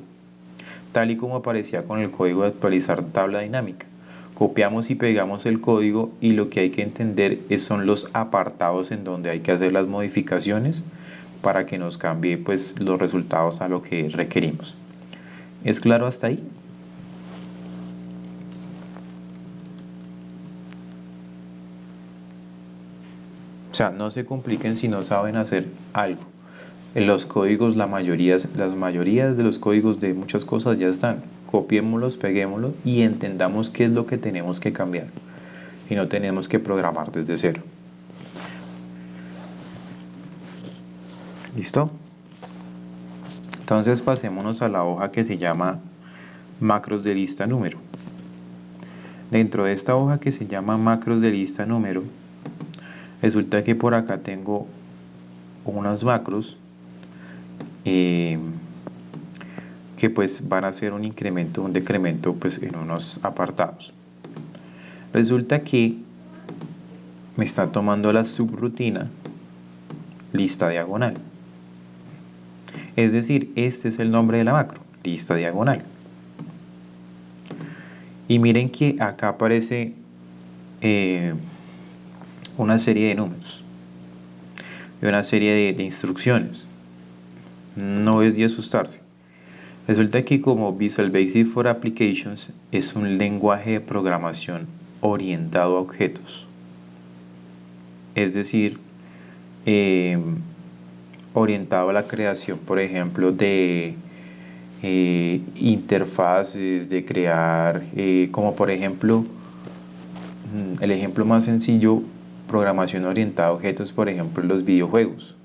Tal y como aparecía con el código de actualizar tabla dinámica. Copiamos y pegamos el código y lo que hay que entender son los apartados en donde hay que hacer las modificaciones para que nos cambie pues los resultados a lo que requerimos. ¿Es claro hasta ahí? O sea, no se compliquen si no saben hacer algo. En los códigos, las mayorías de los códigos de muchas cosas ya están. Copiémoslos, peguémoslos y entendamos qué es lo que tenemos que cambiar. Y no tenemos que programar desde cero. ¿Listo? Entonces pasémonos a la hoja que se llama macros de lista número. Dentro de esta hoja que se llama macros de lista número, resulta que por acá tengo unas macros que pues van a hacer un incremento, un decremento pues en unos apartados. Resulta que me está tomando la subrutina lista diagonal. Es decir, este es el nombre de la macro, lista diagonal. Y miren que acá aparece una serie de números y una serie de instrucciones. No es de asustarse. Resulta que como Visual Basic for Applications es un lenguaje de programación orientado a objetos. Es decir, orientado a la creación, por ejemplo, de interfaces, de crear, como por ejemplo, el ejemplo más sencillo, programación orientada a objetos, por ejemplo, los videojuegos,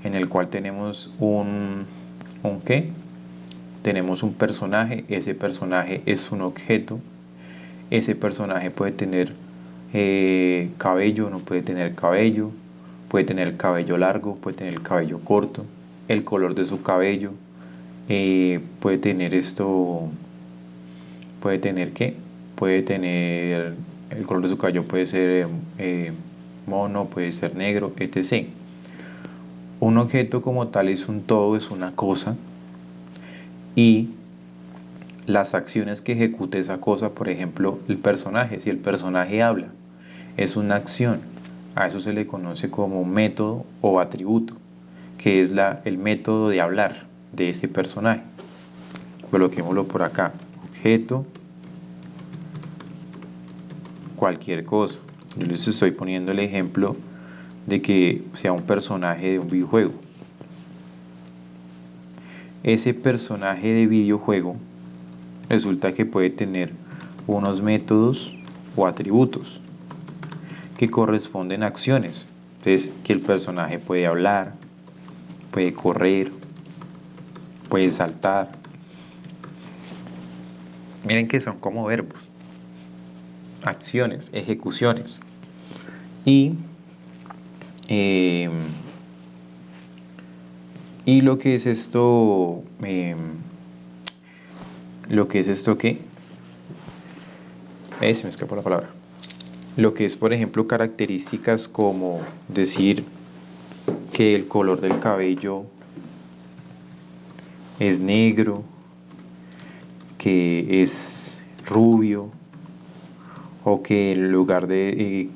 en el cual tenemos ¿un qué? Tenemos un personaje, ese personaje es un objeto, ese personaje puede tener cabello, no puede tener cabello, puede tener el cabello largo, puede tener el cabello corto, el color de su cabello, puede tener esto, puede tener qué, puede tener el color de su cabello, puede ser mono, puede ser negro, etc. Un objeto como tal es un todo, es una cosa, y las acciones que ejecute esa cosa, por ejemplo, el personaje, si el personaje habla, es una acción, a eso se le conoce como método o atributo, que es el método de hablar de ese personaje. Coloquémoslo por acá, objeto, cualquier cosa. Yo les estoy poniendo el ejemplo de que sea un personaje de un videojuego. Ese personaje de videojuego resulta que puede tener unos métodos o atributos que corresponden a acciones. Entonces, que el personaje puede hablar, puede correr, puede saltar. Miren que son como verbos, acciones, ejecuciones. Y, eh, y lo que es esto, ¿qué? Se me escapó la palabra. Lo que es, por ejemplo, características como decir que el color del cabello es negro, que es rubio, o que en lugar de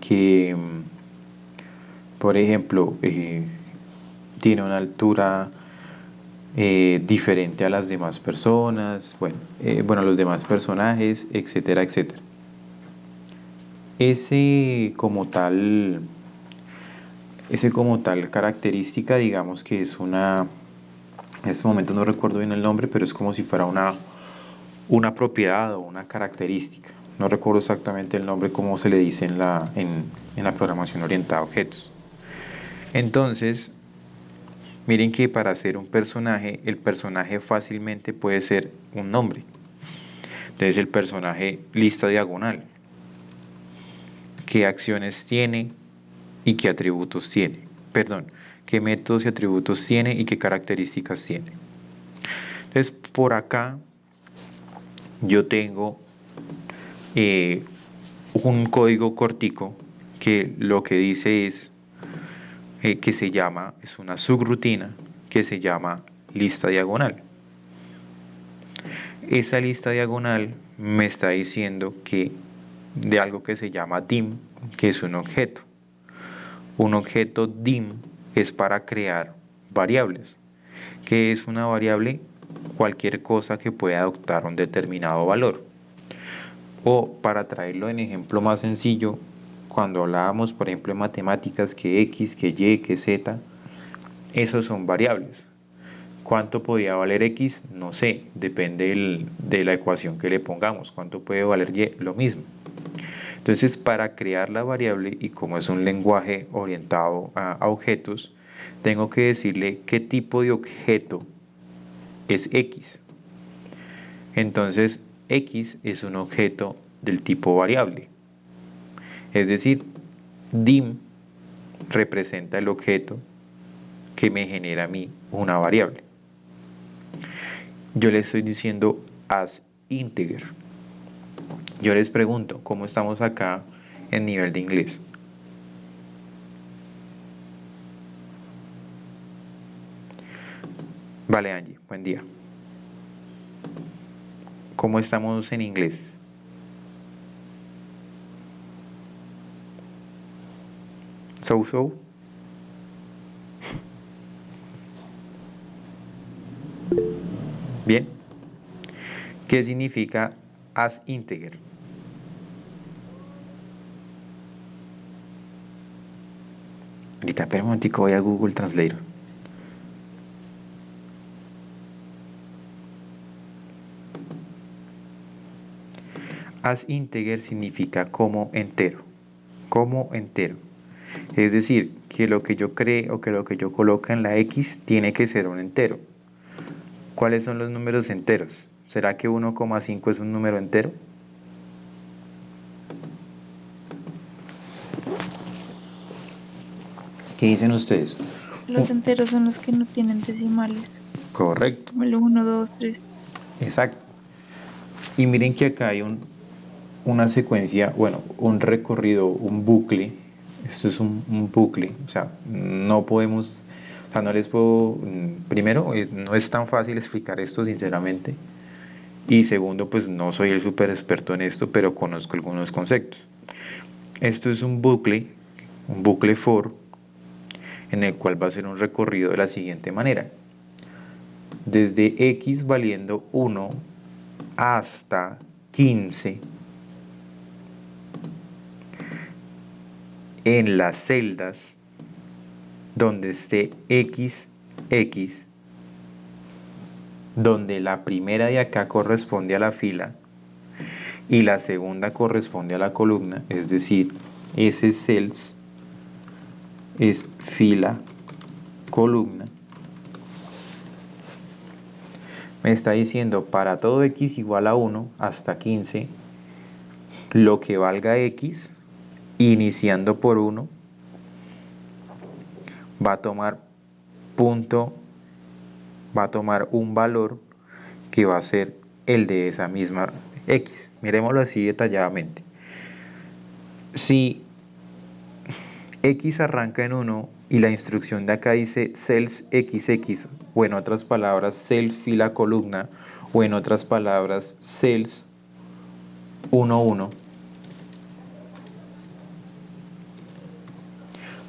por ejemplo, tiene una altura diferente a las demás personas, bueno, a los demás personajes, etcétera, etcétera. Ese como tal, ese como tal característica, digamos que es en este momento no recuerdo bien el nombre, pero es como si fuera una propiedad o una característica. No recuerdo exactamente el nombre, cómo se le dice en la programación orientada a objetos. Entonces, miren que para hacer un personaje, el personaje fácilmente puede ser un nombre. Entonces, el personaje lista diagonal. ¿Qué acciones tiene y qué atributos tiene? Perdón, qué métodos y atributos tiene y qué características tiene. Entonces, por acá yo tengo un código cortico que lo que dice es es una subrutina que se llama lista diagonal. Esa lista diagonal me está diciendo que de algo que se llama dim, que es un objeto. Un objeto dim es para crear variables. ¿Qué es una variable? Cualquier cosa que pueda adoptar un determinado valor. O para traerlo en ejemplo más sencillo, cuando hablábamos, por ejemplo, en matemáticas, que x, que y, que z, esos son variables. ¿Cuánto podía valer x? No sé, depende de la ecuación que le pongamos. ¿Cuánto puede valer y? Lo mismo. Entonces, para crear la variable, y como es un lenguaje orientado a objetos, tengo que decirle qué tipo de objeto es x. Entonces, x es un objeto del tipo variable. Es decir, dim representa el objeto que me genera a mí una variable. Yo le estoy diciendo as integer. Yo les pregunto, ¿cómo estamos acá en nivel de inglés? Vale, Angie, buen día. ¿Cómo estamos en inglés? So. Bien. ¿Qué significa as integer? Ahorita, espera un momentico, voy a Google Translate. As integer significa como entero. Como entero. Es decir, que lo que yo cree o que lo que yo coloque en la X tiene que ser un entero. ¿Cuáles son los números enteros? ¿Será que 1,5 es un número entero? ¿Qué dicen ustedes? Los enteros son los que no tienen decimales, Correcto, como el 1, 2, 3. exacto. Y miren que acá hay una secuencia, bueno, un recorrido, un bucle. Esto es un bucle, o sea, no podemos, o sea, no les puedo, primero, no es tan fácil explicar esto sinceramente. Y segundo, pues no soy el súper experto en esto, pero conozco algunos conceptos. Esto es un bucle for, en el cual va a ser un recorrido de la siguiente manera. Desde x valiendo 1 hasta 15 en las celdas donde esté x, donde la primera de acá corresponde a la fila y la segunda corresponde a la columna, es decir, ese cells es fila, columna. Me está diciendo para todo x igual a 1 hasta 15, lo que valga x, iniciando por 1, va a tomar un valor que va a ser el de esa misma x. Miremoslo así detalladamente. Si x arranca en 1 y la instrucción de acá dice cells xx, o en otras palabras cells fila columna, o en otras palabras cells 1, 1,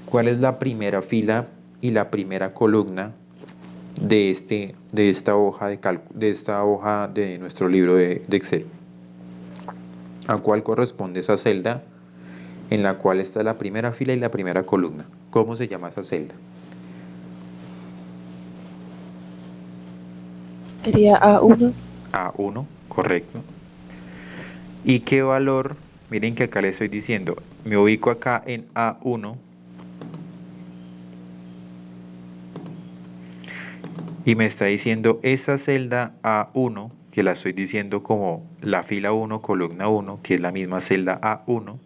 ¿cuál es la primera fila y la primera columna de esta hoja de nuestro libro de Excel? ¿A cuál corresponde esa celda en la cual está la primera fila y la primera columna? ¿Cómo se llama esa celda? Sería A1. A1, correcto. ¿Y qué valor? Miren que acá le estoy diciendo, me ubico acá en A1 y me está diciendo esa celda A1, que la estoy diciendo como la fila 1, columna 1, que es la misma celda A1,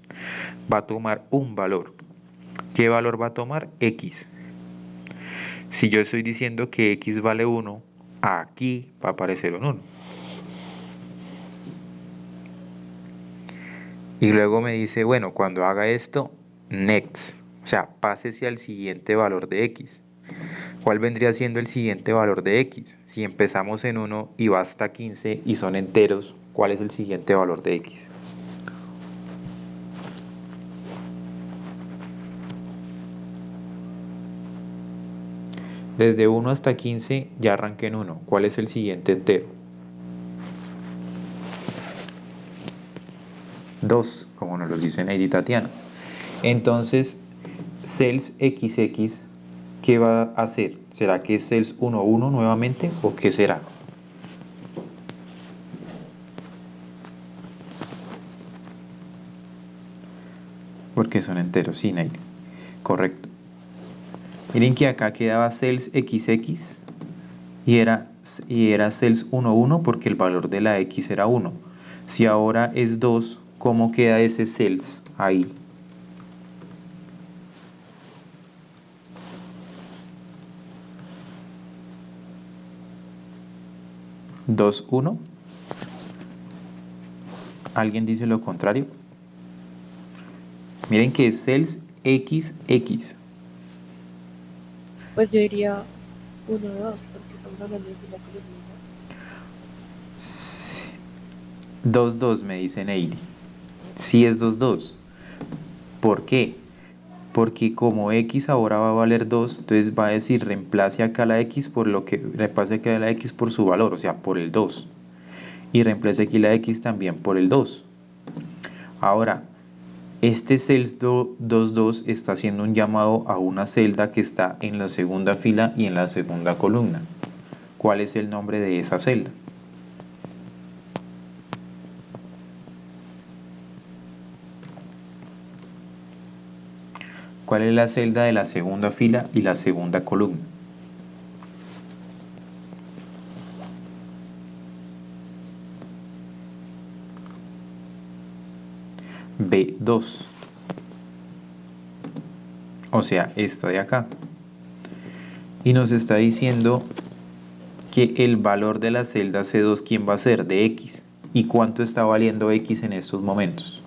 va a tomar un valor. ¿Qué valor va a tomar? X. Si yo estoy diciendo que X vale 1, aquí va a aparecer un 1. Y luego me dice, bueno, cuando haga esto, next. O sea, pásese al siguiente valor de X. ¿Cuál vendría siendo el siguiente valor de X? Si empezamos en 1 y va hasta 15 y son enteros, ¿cuál es el siguiente valor de X? Desde 1 hasta 15 ya arranqué en 1. ¿Cuál es el siguiente entero? 2, como nos lo dice Neidi y Tatiana. Entonces, cells XX, ¿qué va a hacer? ¿Será que es cells 1, 1 nuevamente o qué será? Porque son enteros, sí, Neidi. Correcto. Miren que acá quedaba cells XX y era cells 1, 1 porque el valor de la X era 1. Si ahora es 2, ¿cómo queda ese cells ahí? 2, 1. ¿Alguien dice lo contrario? Miren que es cells XX. Pues yo diría 1, 2, porque estamos hablando de la columna. 2, 2 me dice Neidi. Sí es 2, 2. ¿Por qué? Porque como x ahora va a valer 2, entonces va a decir reemplace acá la x por lo que reemplace acá la x por su valor, o sea, por el 2. Y reemplace aquí la x también por el 2. Ahora, este cells 2, 2 está haciendo un llamado a una celda que está en la segunda fila y en la segunda columna. ¿Cuál es el nombre de esa celda? ¿Cuál es la celda de la segunda fila y la segunda columna? B2. O sea, esta de acá. Y nos está diciendo que el valor de la celda C2, ¿quién va a ser? De X. ¿Y cuánto está valiendo X en estos momentos?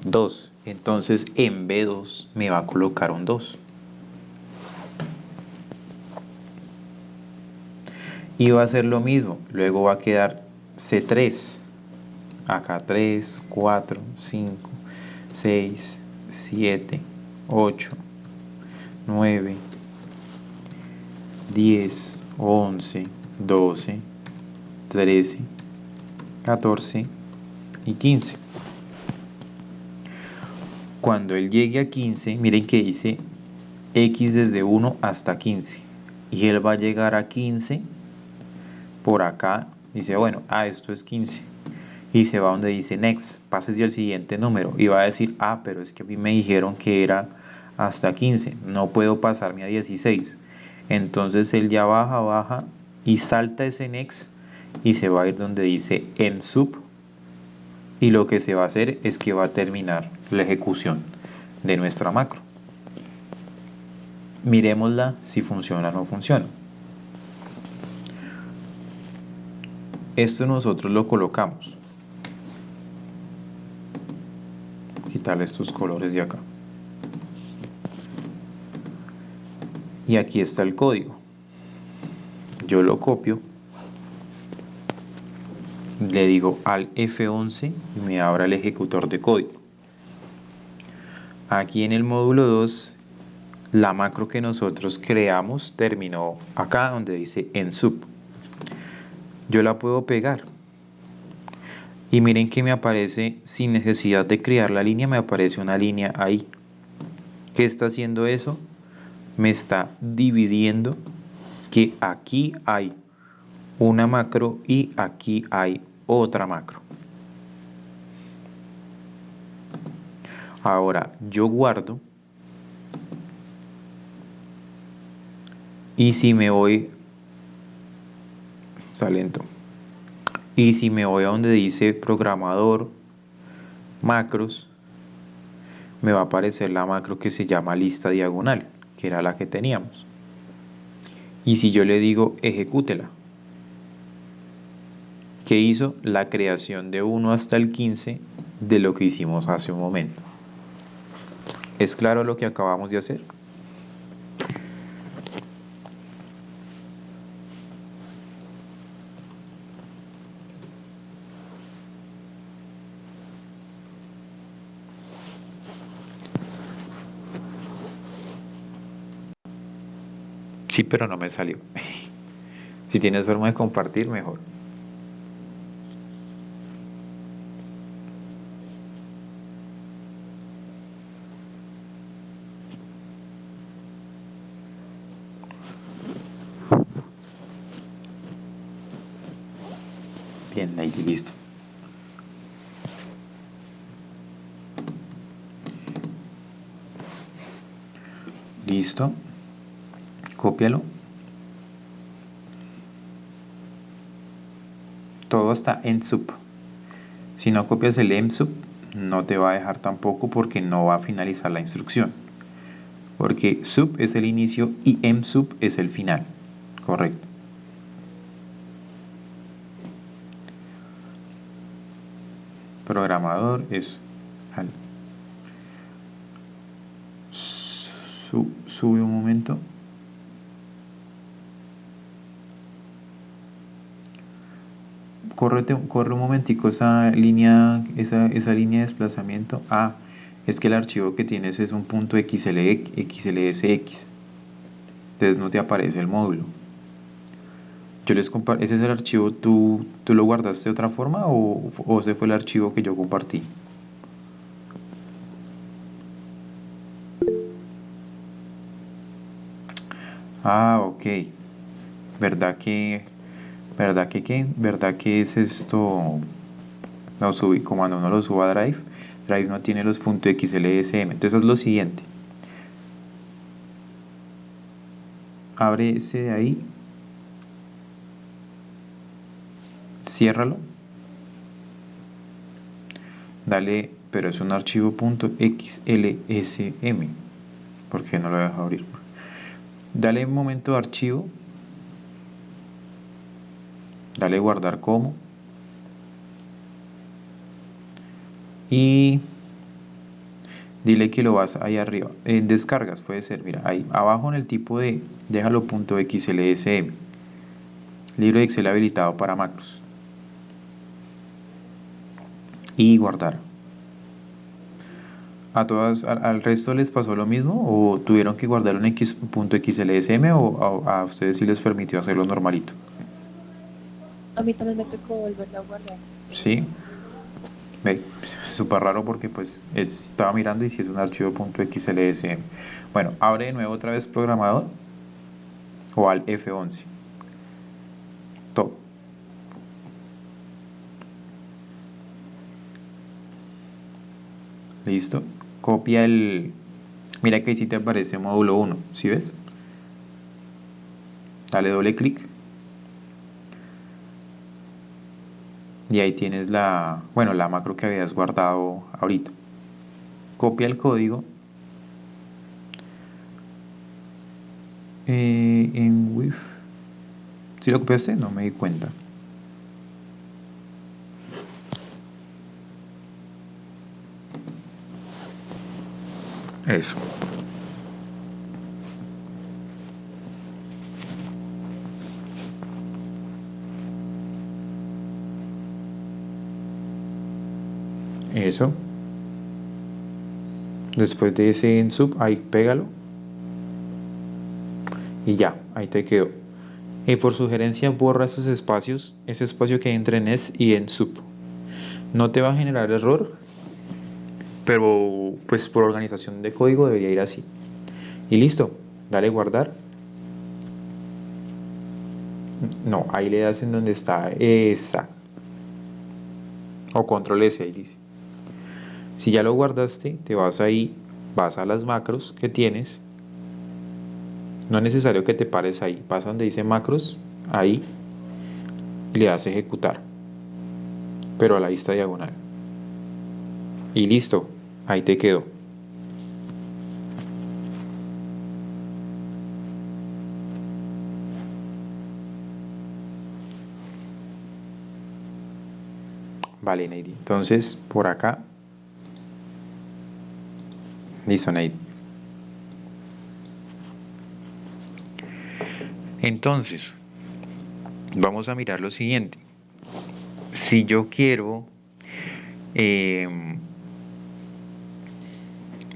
Dos. Entonces en B2 me va a colocar un 2. Y va a ser lo mismo. Luego va a quedar C3. Acá 3, 4, 5, 6, 7, 8, 9, 10, 11, 12, 13, 14 y 15. Cuando él llegue a 15, miren que dice X desde 1 hasta 15. Y él va a llegar a 15 por acá. Dice, bueno, esto es 15. Y se va donde dice next, pases al siguiente número. Y va a decir, pero es que a mí me dijeron que era hasta 15. No puedo pasarme a 16. Entonces él ya baja y salta ese next y se va a ir donde dice en sub. Y lo que se va a hacer es que va a terminar la ejecución de nuestra macro. Miremosla si funciona o no funciona. Esto nosotros lo colocamos. Quitarle estos colores de acá. Y aquí está el código. Yo lo copio. Le digo al F11 y me abra el ejecutor de código. Aquí en el módulo 2, la macro que nosotros creamos terminó acá donde dice en sub. Yo la puedo pegar. Y miren que me aparece, sin necesidad de crear la línea, me aparece una línea ahí. ¿Qué está haciendo eso? Me está dividiendo que aquí hay una macro y aquí hay otra macro. Ahora yo guardo y si me voy, lento. Y si me voy a donde dice programador, macros, me va a aparecer la macro que se llama lista diagonal, que era la que teníamos. Y si yo le digo ejecútela, ¿qué hizo? La creación de 1 hasta el 15 de lo que hicimos hace un momento. ¿Es claro lo que acabamos de hacer? Sí, pero no me salió. Si tienes forma de compartir, mejor. Bien, ahí listo. Listo. Cópialo. Todo está en sub. Si no copias el emsub, no te va a dejar tampoco porque no va a finalizar la instrucción. Porque sub es el inicio y emsub es el final. Correcto. Programador es sube un momento. Corre un momentico esa línea de desplazamiento. Es que el archivo que tienes es un punto XLSX. Entonces no te aparece el módulo. ¿Ese es el archivo? ¿Tú lo guardaste de otra forma o ese fue el archivo que yo compartí? Ah, ok. ¿Verdad que es esto? No subí, como cuando uno lo suba a Drive, Drive no tiene los .xlsm. Entonces es lo siguiente. Abre ese de ahí, ciérralo, dale, pero es un archivo .xlsm. ¿Por qué no lo deja abrir? Dale un momento de archivo, dale guardar como y dile que lo vas ahí arriba. En descargas puede ser, mira, ahí abajo en el tipo de, déjalo .xlsm. Libro de Excel habilitado para macros. Y guardar. ¿A todas, al resto les pasó lo mismo? ¿O tuvieron que guardar un .xlsm o a ustedes sí les permitió hacerlo normalito? A mí también me tocó volverla a guardar. Sí. Ve, súper raro porque pues estaba mirando y si es un archivo .xlsm. Bueno, abre de nuevo otra vez programador o al F11. Top. Listo. Copia el... Mira que ahí sí te aparece módulo 1, ¿sí ves? Dale doble clic. Y ahí tienes la, bueno, la macro que habías guardado ahorita. Copia el código en WIF. ¿Sí lo copiaste? No me di cuenta. Eso. Eso. Después de ese en sub, ahí pégalo. Y ya, ahí te quedó. Por sugerencia, borra esos espacios, ese espacio que hay entre NES y en sub. No te va a generar error, pero pues por organización de código debería ir así. Y listo, dale guardar. No, ahí le das en donde está esa. O control S, ahí dice. Si ya lo guardaste, te vas ahí, vas a las macros que tienes. No es necesario que te pares ahí. Vas a donde dice macros, ahí, y le das ejecutar. Pero a la vista diagonal. Y listo, ahí te quedó. Vale, Neidy. Entonces, por acá. Listo, Neidy. Entonces, vamos a mirar lo siguiente. Si yo quiero,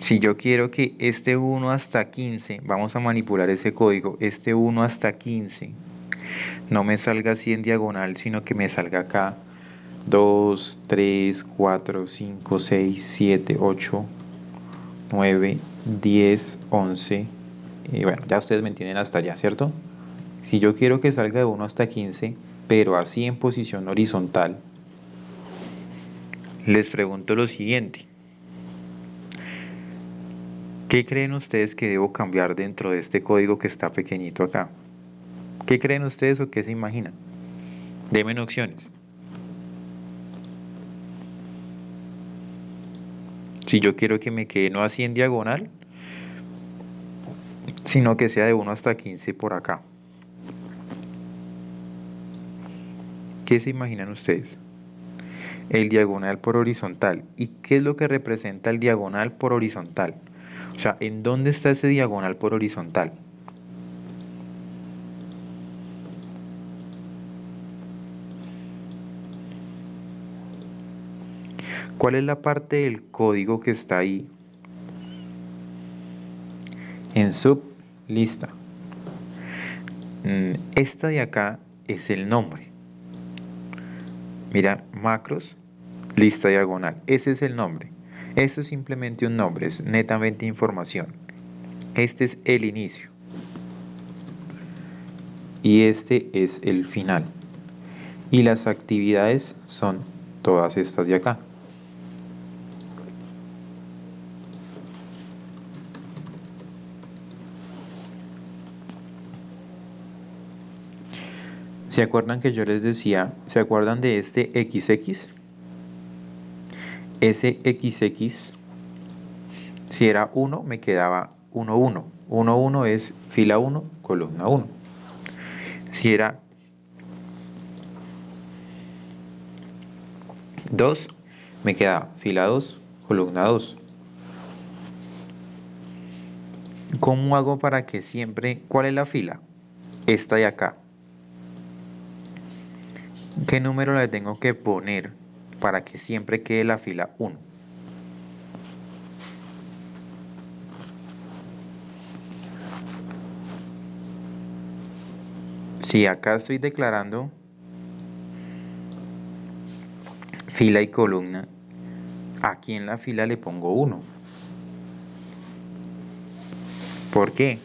si yo quiero que este 1 hasta 15, vamos a manipular ese código, este 1 hasta 15, no me salga así en diagonal, sino que me salga acá 2, 3, 4, 5, 6, 7, 8, 9, 10, 11. Y bueno, ya ustedes me entienden hasta allá, ¿cierto? Si yo quiero que salga de 1 hasta 15, pero así en posición horizontal, les pregunto lo siguiente. ¿Qué creen ustedes que debo cambiar dentro de este código que está pequeñito acá? ¿Qué creen ustedes o qué se imaginan? Denme opciones. Si yo quiero que me quede no así en diagonal, sino que sea de 1 hasta 15 por acá. ¿Qué se imaginan ustedes? El diagonal por horizontal. ¿Y qué es lo que representa el diagonal por horizontal? O sea, ¿en dónde está ese diagonal por horizontal? ¿Cuál es la parte del código que está ahí? En sub, lista. Esta de acá es el nombre. Mira, macros, lista diagonal. Ese es el nombre. Eso es simplemente un nombre, es netamente información. Este es el inicio. y este es el final. Y las actividades son todas estas de acá. ¿Se acuerdan que yo les decía, se acuerdan de este XX? Ese XX, si era 1, me quedaba 1, 1. 1, 1 es fila 1, columna 1. Si era 2, me quedaba fila 2, columna 2. ¿Cómo hago para que siempre... ¿Cuál es la fila? Esta de acá. ¿Qué número le tengo que poner para que siempre quede la fila 1? Si acá estoy declarando fila y columna, aquí en la fila le pongo 1. ¿Por qué?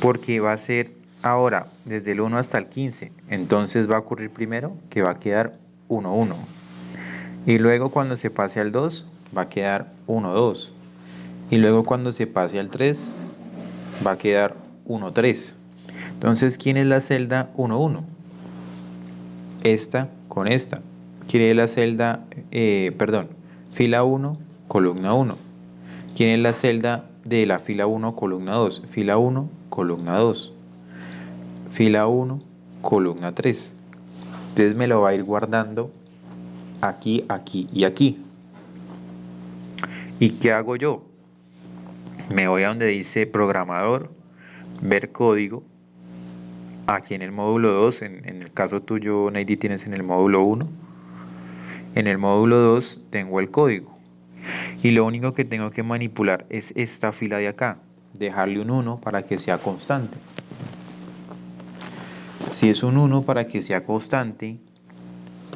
Porque va a ser ahora desde el 1 hasta el 15. Entonces va a ocurrir primero que va a quedar 1, 1. Y luego cuando se pase al 2 va a quedar 1, 2. Y luego cuando se pase al 3 va a quedar 1, 3. Entonces, ¿quién es la celda 1, 1? Esta con esta. ¿Quién es la celda, fila 1, columna 1? ¿Quién es la celda de la fila 1, columna 2? Fila 1, columna 2. Fila 1, columna 3. Entonces me lo va a ir guardando aquí, aquí y aquí. ¿Y qué hago yo? Me voy a donde dice programador, ver código. Aquí en el módulo 2, en el caso tuyo, Neidy, tienes en el módulo 1. En el módulo 2 tengo el código. Y lo único que tengo que manipular es esta fila de acá. Dejarle un 1 para que sea constante. Si es un 1 para que sea constante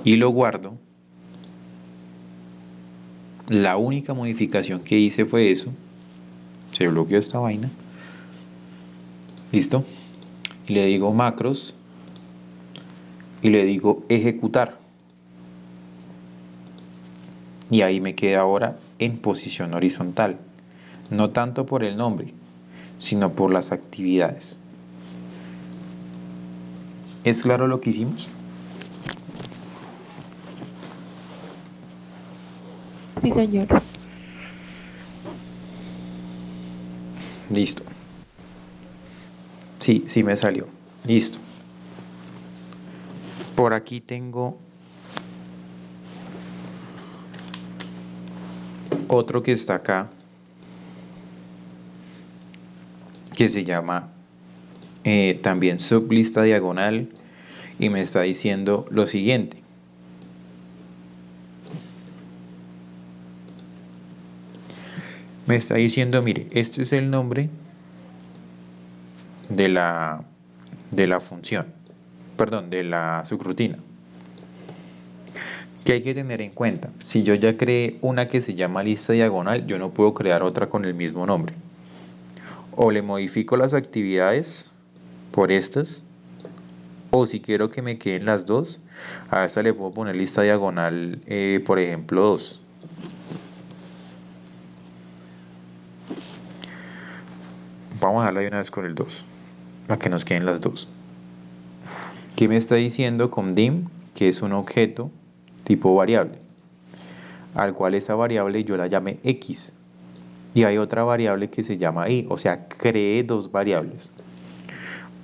y lo guardo, la única modificación que hice fue eso. Se bloqueó esta vaina. ¿Listo? Y le digo macros y le digo ejecutar. Y ahí me queda ahora en posición horizontal. No tanto por el nombre, sino por las actividades. ¿Es claro lo que hicimos? Sí, señor. Listo. Sí, sí me salió. Listo. Por aquí tengo otro que está acá, que se llama también sublista diagonal y me está diciendo lo siguiente. Me está diciendo, mire, este es el nombre de la función, perdón, de la subrutina. ¿Qué hay que tener en cuenta? Si yo ya creé una que se llama lista diagonal, yo no puedo crear otra con el mismo nombre. O le modifico las actividades por estas, o si quiero que me queden las dos, a esta le puedo poner lista diagonal, por ejemplo, 2. Vamos a darle de una vez con el 2, para que nos queden las dos. ¿Qué me está diciendo con dim? Que es un objeto tipo variable, al cual esa variable yo la llame x. Y hay otra variable que se llama y, o sea, creé dos variables,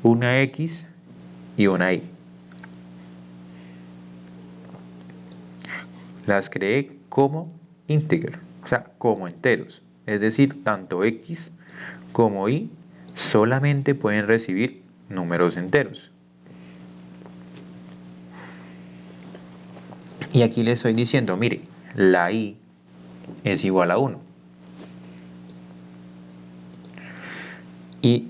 una x y una y. Las creé como integer, o sea, como enteros. Es decir, tanto x como y solamente pueden recibir números enteros. Y aquí le estoy diciendo, mire, la y es igual a 1. Y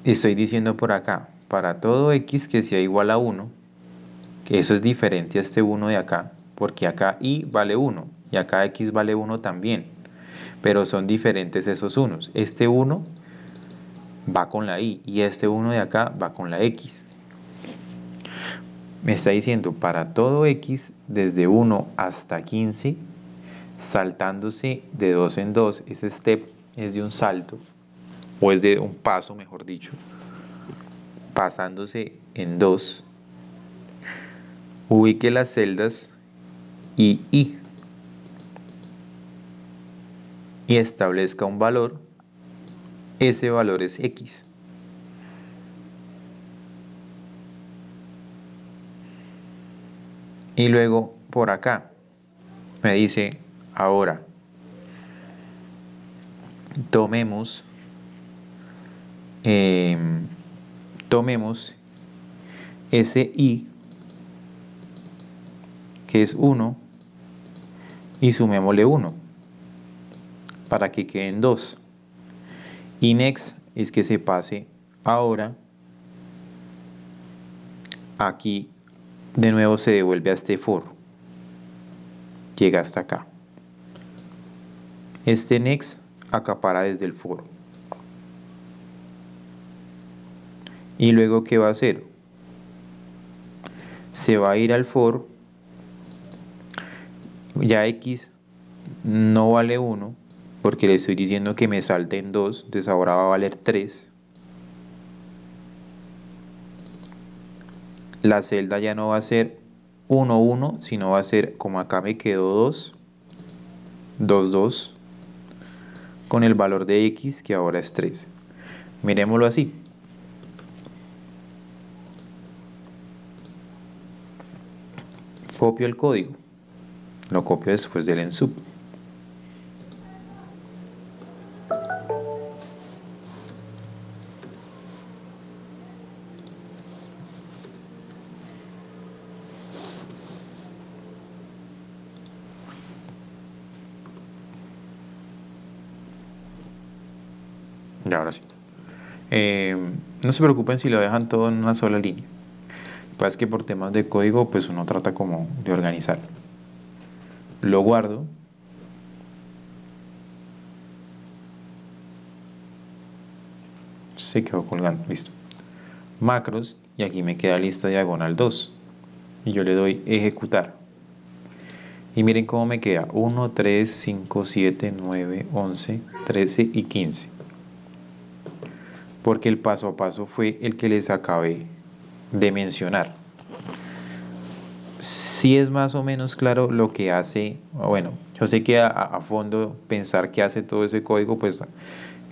estoy diciendo por acá, para todo x que sea igual a 1, que eso es diferente a este 1 de acá, porque acá y vale 1 y acá x vale 1 también, pero son diferentes esos unos. Este 1 va con la y este 1 de acá va con la x. Me está diciendo para todo x desde 1 hasta 15, saltándose de 2 en 2, ese step es de un salto, o es de un paso, mejor dicho, pasándose en 2, ubique las celdas I y establezca un valor, ese valor es x. Y luego por acá me dice, ahora tomemos ese i, que es 1, y sumémosle 1 para que queden 2. Y next es que se pase ahora aquí, de nuevo se devuelve a este for, llega hasta acá. Este next acapara desde el for. Y luego, ¿qué va a hacer? Se va a ir al for, ya x no vale 1, porque le estoy diciendo que me salte en 2, entonces ahora va a valer 3. La celda ya no va a ser 1, 1, sino va a ser, como acá me quedó 2, 2, 2, con el valor de x, que ahora es 3. Miremoslo así. Copio el código, lo copio después del ensub. Y ahora sí. No se preocupen si lo dejan todo en una sola línea. Lo que pasa es que por temas de código, pues uno trata como de organizar. Lo guardo. Se quedó colgando, listo. Macros, y aquí me queda lista diagonal 2. Y yo le doy ejecutar. Y miren cómo me queda 1, 3, 5, 7, 9, 11, 13 y 15. Porque el paso a paso fue el que les acabé de mencionar. Sí es más o menos claro lo que hace, bueno, yo sé que a fondo pensar que hace todo ese código, pues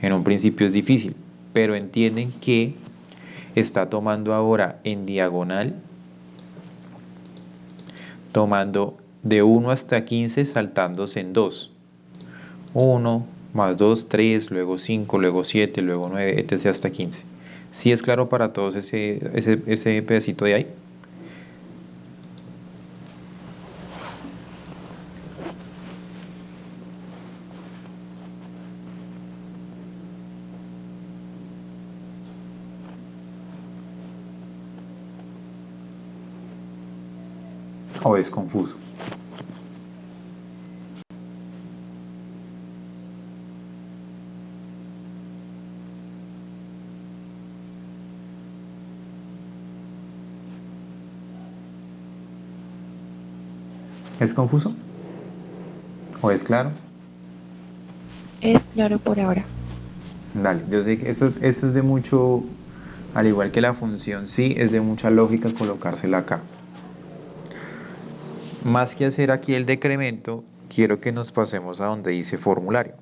en un principio es difícil, pero entienden que está tomando ahora en diagonal, tomando de 1 hasta 15, saltándose en 2. 1 más 2, 3, luego 5, luego 7, luego 9, etc. hasta 15. ¿Sí es claro para todos ese pedacito de ahí? ¿O es confuso? ¿Es confuso? ¿O es claro? Es claro por ahora. Dale, yo sé que eso es de mucho, al igual que la función sí, es de mucha lógica colocársela acá. Más que hacer aquí el decremento, quiero que nos pasemos a donde dice formulario.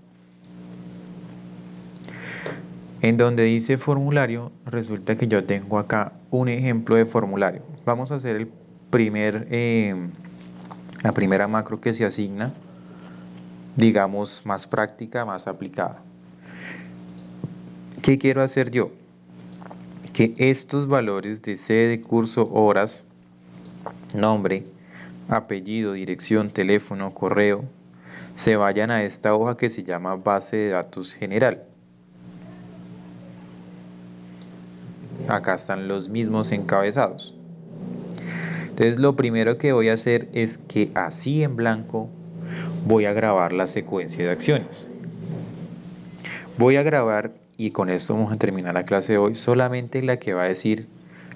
En donde dice formulario, resulta que yo tengo acá un ejemplo de formulario. Vamos a hacer la primera macro que se asigna, digamos, más práctica, más aplicada. ¿Qué quiero hacer yo? Que estos valores de sede, curso, horas, nombre, apellido, dirección, teléfono, correo, se vayan a esta hoja que se llama base de datos general. Acá están los mismos encabezados. Entonces lo primero que voy a hacer es que así en blanco voy a grabar la secuencia de acciones. Voy a grabar, y con esto vamos a terminar la clase de hoy, solamente la que va a decir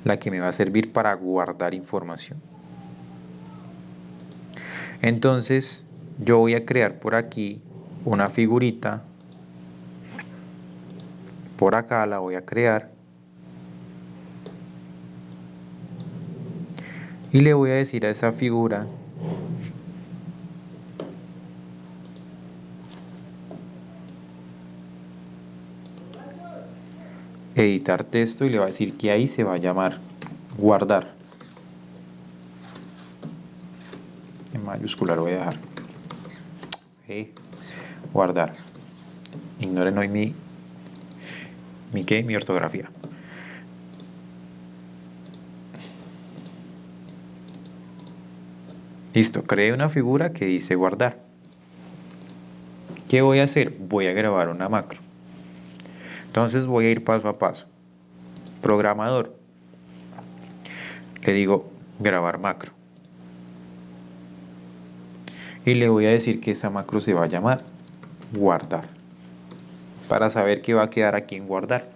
la que me va a servir para guardar información. Entonces yo voy a crear por aquí una figurita, por acá la voy a crear y le voy a decir a esa figura editar texto y le va a decir que ahí se va a llamar guardar. En mayúscula lo voy a dejar. Guardar. Ignoren hoy mi ortografía. Listo, creé una figura que dice guardar. ¿Qué voy a hacer? Voy a grabar una macro. Entonces voy a ir paso a paso. Programador. Le digo grabar macro. Y le voy a decir que esa macro se va a llamar guardar. Para saber qué va a quedar aquí en guardar.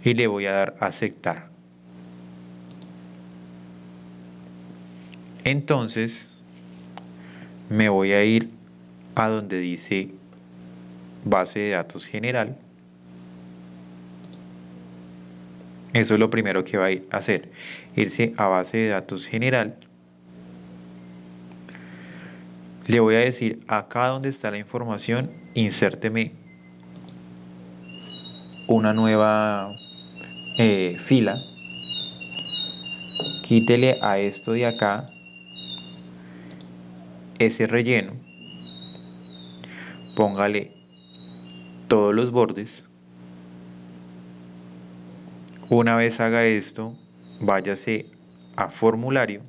Y le voy a dar a aceptar. Entonces me voy a ir a donde dice base de datos general. Eso es lo primero que va a hacer, irse a base de datos general. Le voy a decir acá donde está la información, insérteme una nueva fila. Quítele a esto de acá ese relleno. Póngale todos los bordes. Una vez haga esto, váyase a formulario.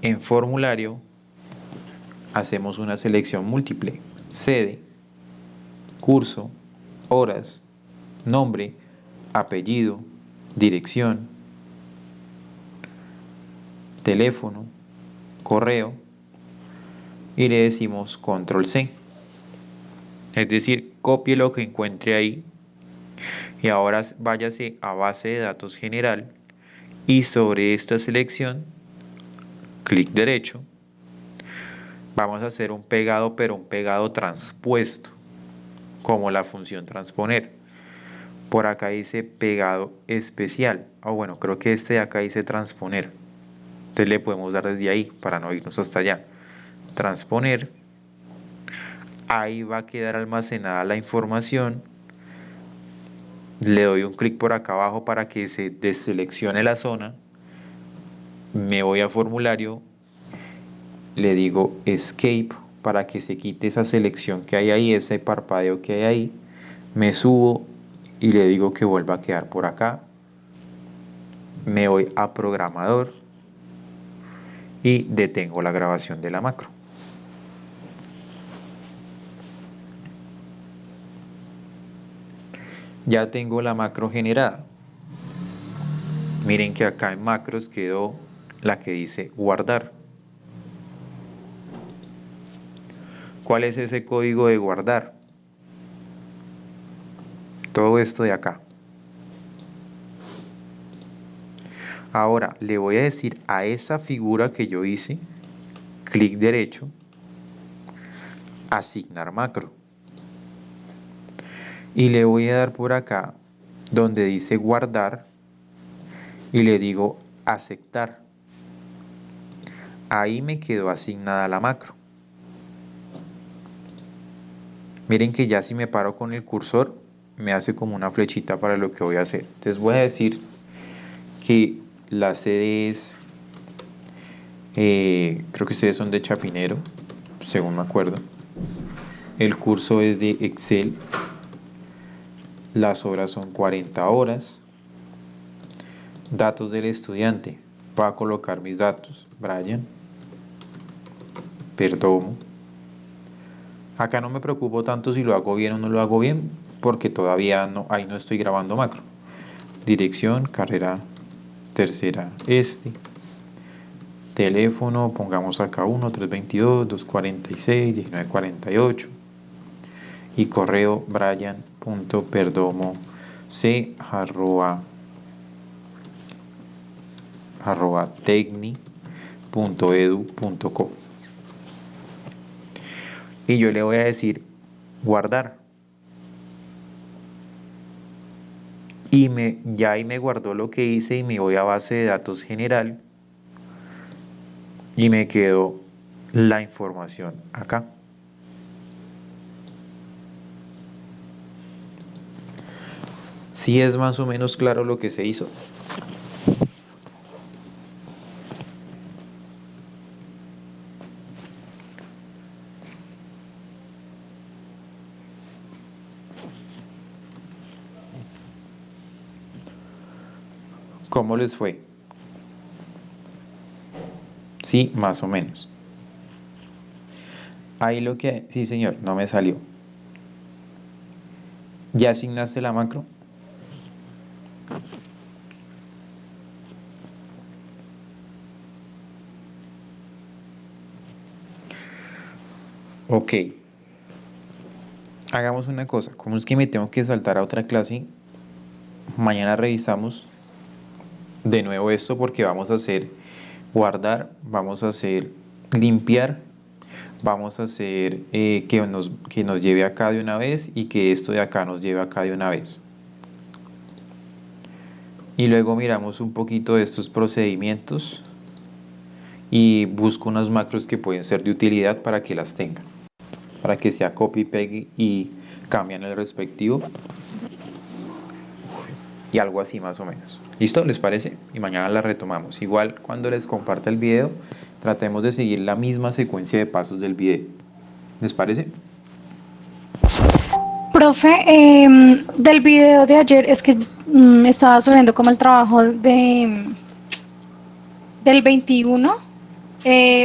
En formulario hacemos una selección múltiple. Sede, curso, horas, nombre, apellido, dirección, teléfono, correo y le decimos control C. Es decir, copie lo que encuentre ahí y ahora váyase a base de datos general y sobre esta selección, clic derecho, vamos a hacer un pegado, pero un pegado transpuesto, como la función transponer. Por acá dice pegado especial, o bueno, creo que este de acá dice transponer. Entonces le podemos dar desde ahí para no irnos hasta allá. Transponer. Ahí va a quedar almacenada la información. Le doy un clic por acá abajo para que se deseleccione la zona. Me voy a formulario. Le digo escape para que se quite esa selección que hay ahí, ese parpadeo que hay ahí. Me subo y le digo que vuelva a quedar por acá. Me voy a programador y detengo la grabación de la macro. Ya tengo la macro generada. Miren que acá en macros quedó la que dice guardar. ¿Cuál es ese código de guardar? Todo esto de acá. Ahora le voy a decir a esa figura que yo hice, clic derecho, asignar macro. Y le voy a dar por acá donde dice guardar y le digo aceptar. Ahí me quedó asignada la macro. Miren que ya si me paro con el cursor me hace como una flechita para lo que voy a hacer. Entonces voy a decir que la sede es, creo que ustedes son de Chapinero, según me acuerdo. El curso es de Excel. Las horas son 40 horas. Datos del estudiante. Voy a colocar mis datos. Brian Perdomo. Acá no me preocupo tanto si lo hago bien o no lo hago bien, porque todavía no, ahí no estoy grabando macro. Dirección, carrera tercera teléfono, pongamos acá 1-322-246-1948 y correo brian.perdomo c@tecni.edu.co. Y yo le voy a decir guardar. Y ya ahí me guardó lo que hice y me voy a base de datos general y me quedó la información acá. ¿Sí es más o menos claro lo que se hizo? ¿Cómo les fue? Sí, más o menos. Ahí lo que... Sí, señor, no me salió. ¿Ya asignaste la macro? Ok. Hagamos una cosa. Como es que me tengo que saltar a otra clase, mañana revisamos de nuevo esto porque vamos a hacer guardar, vamos a hacer limpiar, vamos a hacer que nos lleve acá de una vez y que esto de acá nos lleve acá de una vez. Y luego miramos un poquito de estos procedimientos y busco unas macros que pueden ser de utilidad para que las tengan, para que sea copy, pegue y cambian el respectivo y algo así más o menos. ¿Listo? ¿Les parece? Y mañana la retomamos. Igual cuando les comparta el video, tratemos de seguir la misma secuencia de pasos del video. ¿Les parece? Profe, del video de ayer es que estaba subiendo como el trabajo del 21,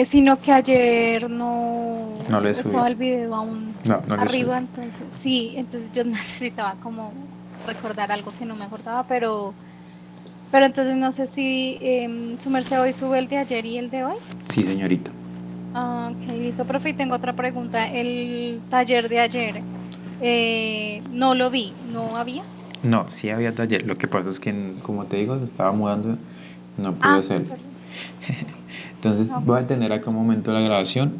sino que ayer No lo he subido. estaba el video aún No lo he subido. arriba, entonces sí, entonces yo necesitaba como recordar algo que no me acordaba, pero entonces no sé si su merced hoy sube el de ayer y el de hoy. Sí, señorita. Ah, ok, listo, profe, y tengo otra pregunta. El taller de ayer, no lo vi, ¿no había? No, sí había taller. Lo que pasa es que, como te digo, me estaba mudando, no pude Ah, hacerlo. perdón. Entonces Ok. voy a tener acá un momento la grabación